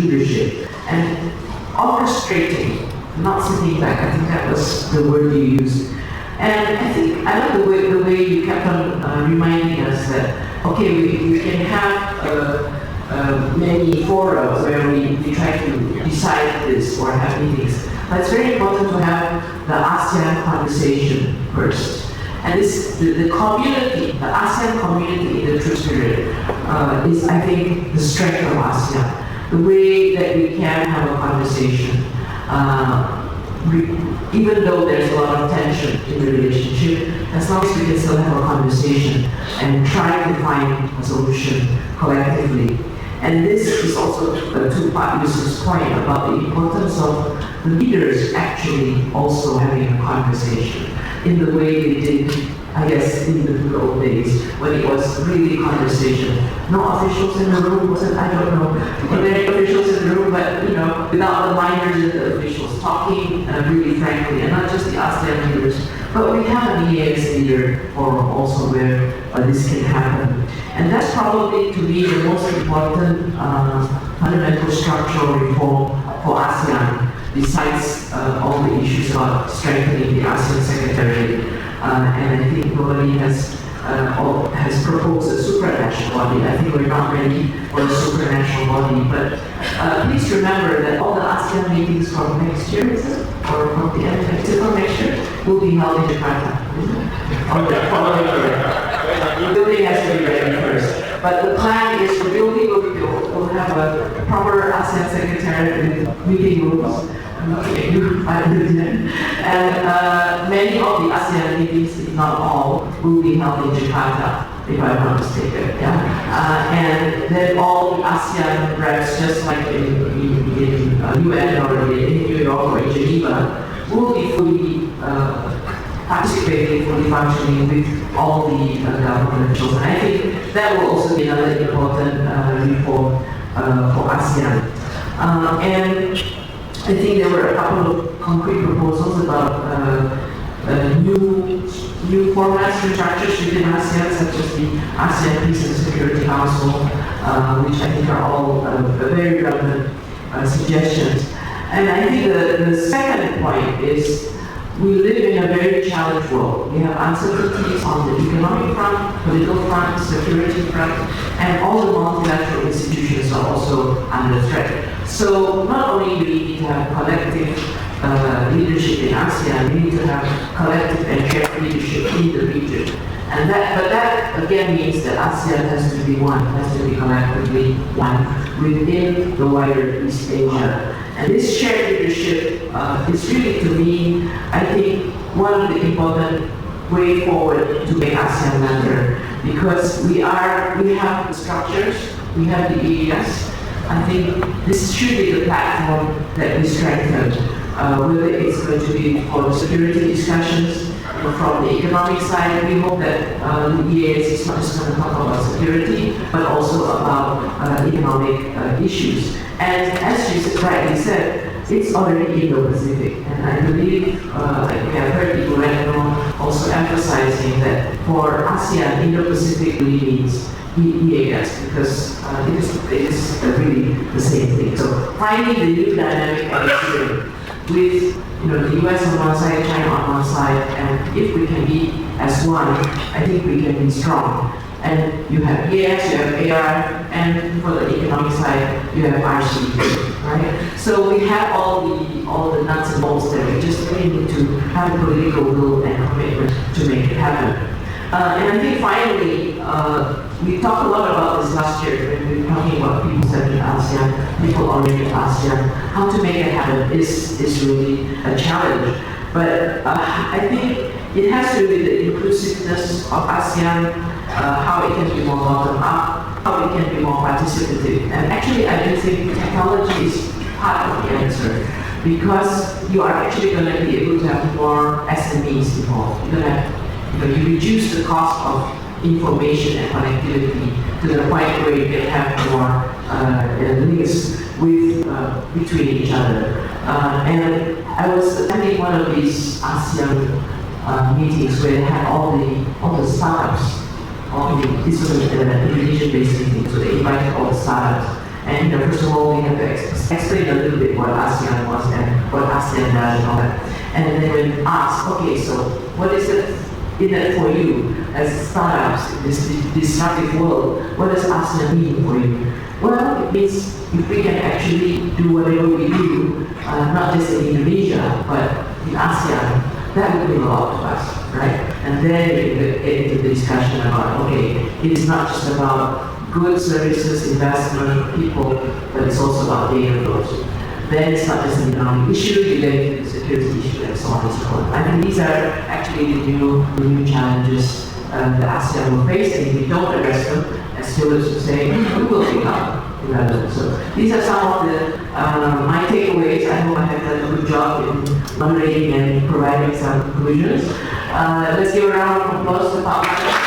leadership. And orchestrating, not sitting back. I think that was the word you used. And I think I love the way you kept on reminding us that, okay, we can have many forums where we try to decide this or have meetings. But it's very important to have the ASEAN conversation first. And the community, the ASEAN community in the true spirit is, I think, the strength of ASEAN. The way that we can have a conversation, even though there's a lot of tension in the relationship, as long as we can still have a conversation and try to find a solution collectively. And this is also to Pak Yusuf's point about the importance of the leaders actually also having a conversation in the way they did, I guess, in the good old days when it was really conversation. No officials in the room, was it? I don't know. Were there any officials in the room, but you know, without the minors and the officials talking really frankly, and not just the ASEAN leaders, but we have an EAS leader forum also where this can happen. And that's probably, to me, the most important fundamental structural reform for ASEAN, besides all the issues about strengthening the ASEAN Secretariat. And I think nobody has proposed a supranational body. I think we're not ready for a supranational body, but please remember that all the ASEAN meetings from next year, is it? Or from the end of next year, will be held in Jakarta. On the following year. The building has to be ready first. But the plan is the building will be built. We'll have a proper ASEAN Secretariat with meeting rooms. I'm looking at you, and many of the ASEAN meetings, if not all, will be held in Jakarta, if I'm not mistaken. Yeah? And then all the ASEAN reps, just like in UN or in New York or in Geneva, will be fully participating, fully functioning with all the government officials. And I think that will also be another important reform for ASEAN. And I think there were a couple of concrete proposals about new formats and structures within ASEAN, such as the ASEAN Peace and Security Council, which I think are all very relevant suggestions. And I think the second point is we live in a very challenged world. We have uncertainties on the economic front, political front, security front, and all the multilateral institutions are also under threat. So not only do we need to have collective leadership in ASEAN, we need to have collective and shared leadership in the region. And that again means that ASEAN has to be one, has to be collectively one within the wider East Asia. And this shared leadership is really, to me, I think, one of the important way forward to make ASEAN better, because we have the structures, we have the AES. I think this should be the platform that we strengthen, whether it's going to be for security discussions. From the economic side, we hope that the EAS is not just going to talk about security, but also about economic issues. And as you rightly said, it's already Indo-Pacific. And I believe, like we have heard people right now also emphasizing that for ASEAN, Indo-Pacific really means EAS, because it is really the same thing. So finding the new dynamic ASEAN with the US on one side, China on one side, and if we can be as one, I think we can be strong. And you have EAS, you have AR, and for the economic side, you have RCEP, right? So we have all the nuts and bolts there. We just really need to have a political will and commitment to make it happen. And I think finally, we talked a lot about this last year when we were talking about people-centered ASEAN, people-oriented ASEAN. How to make it happen is really a challenge. But I think it has to do with the inclusiveness of ASEAN, how it can be more bottom-up, how it can be more participative. And actually, I do think technology is part of the answer, because you are actually going to be able to have more SMEs involved. You're going to have you reduce the cost of information and connectivity to the point where you can have more links between each other. And I was attending one of these ASEAN meetings where they had all the startups. This was an Indonesian-based meeting, so they invited all the startups. And first of all, we had to explain a little bit what ASEAN was and what ASEAN does and all that. And then when asked, okay, so what is it in that for you as startups in this disruptive world? What does ASEAN mean for you? Well, it means if we can actually do whatever we do, not just in Indonesia, but in ASEAN, that would mean a lot to us, right? And then you get into the discussion about, okay, it is not just about goods, services, investment, people, but it's also about data flows. Then it's not just an economic issue, you get into the security issue and so on and so forth. I think these are actually the new challenges that ASEAN will face, and if we don't address them, as students would say, we will become irrelevant. So these are some of the my takeaways. I hope I have done a good job in moderating and providing some conclusions. Let's give a round of applause to Pak Marty.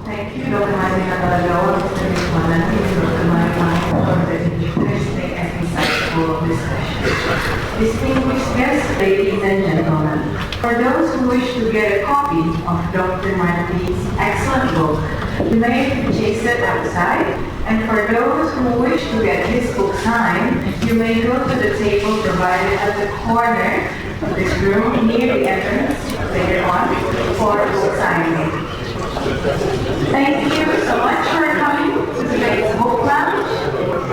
Thank you, Dr. Marty Natalegawa, Mr. Wismananti, and Dr. Marty for the interesting and insightful discussion. Distinguished guests, ladies and gentlemen, for those who wish to get a copy of Dr. Marty's excellent book, you may purchase it outside, and for those who wish to get this book signed, you may go to the table provided at the corner of this room near the entrance later on for book signing. Thank you so much for coming to today's book lounge.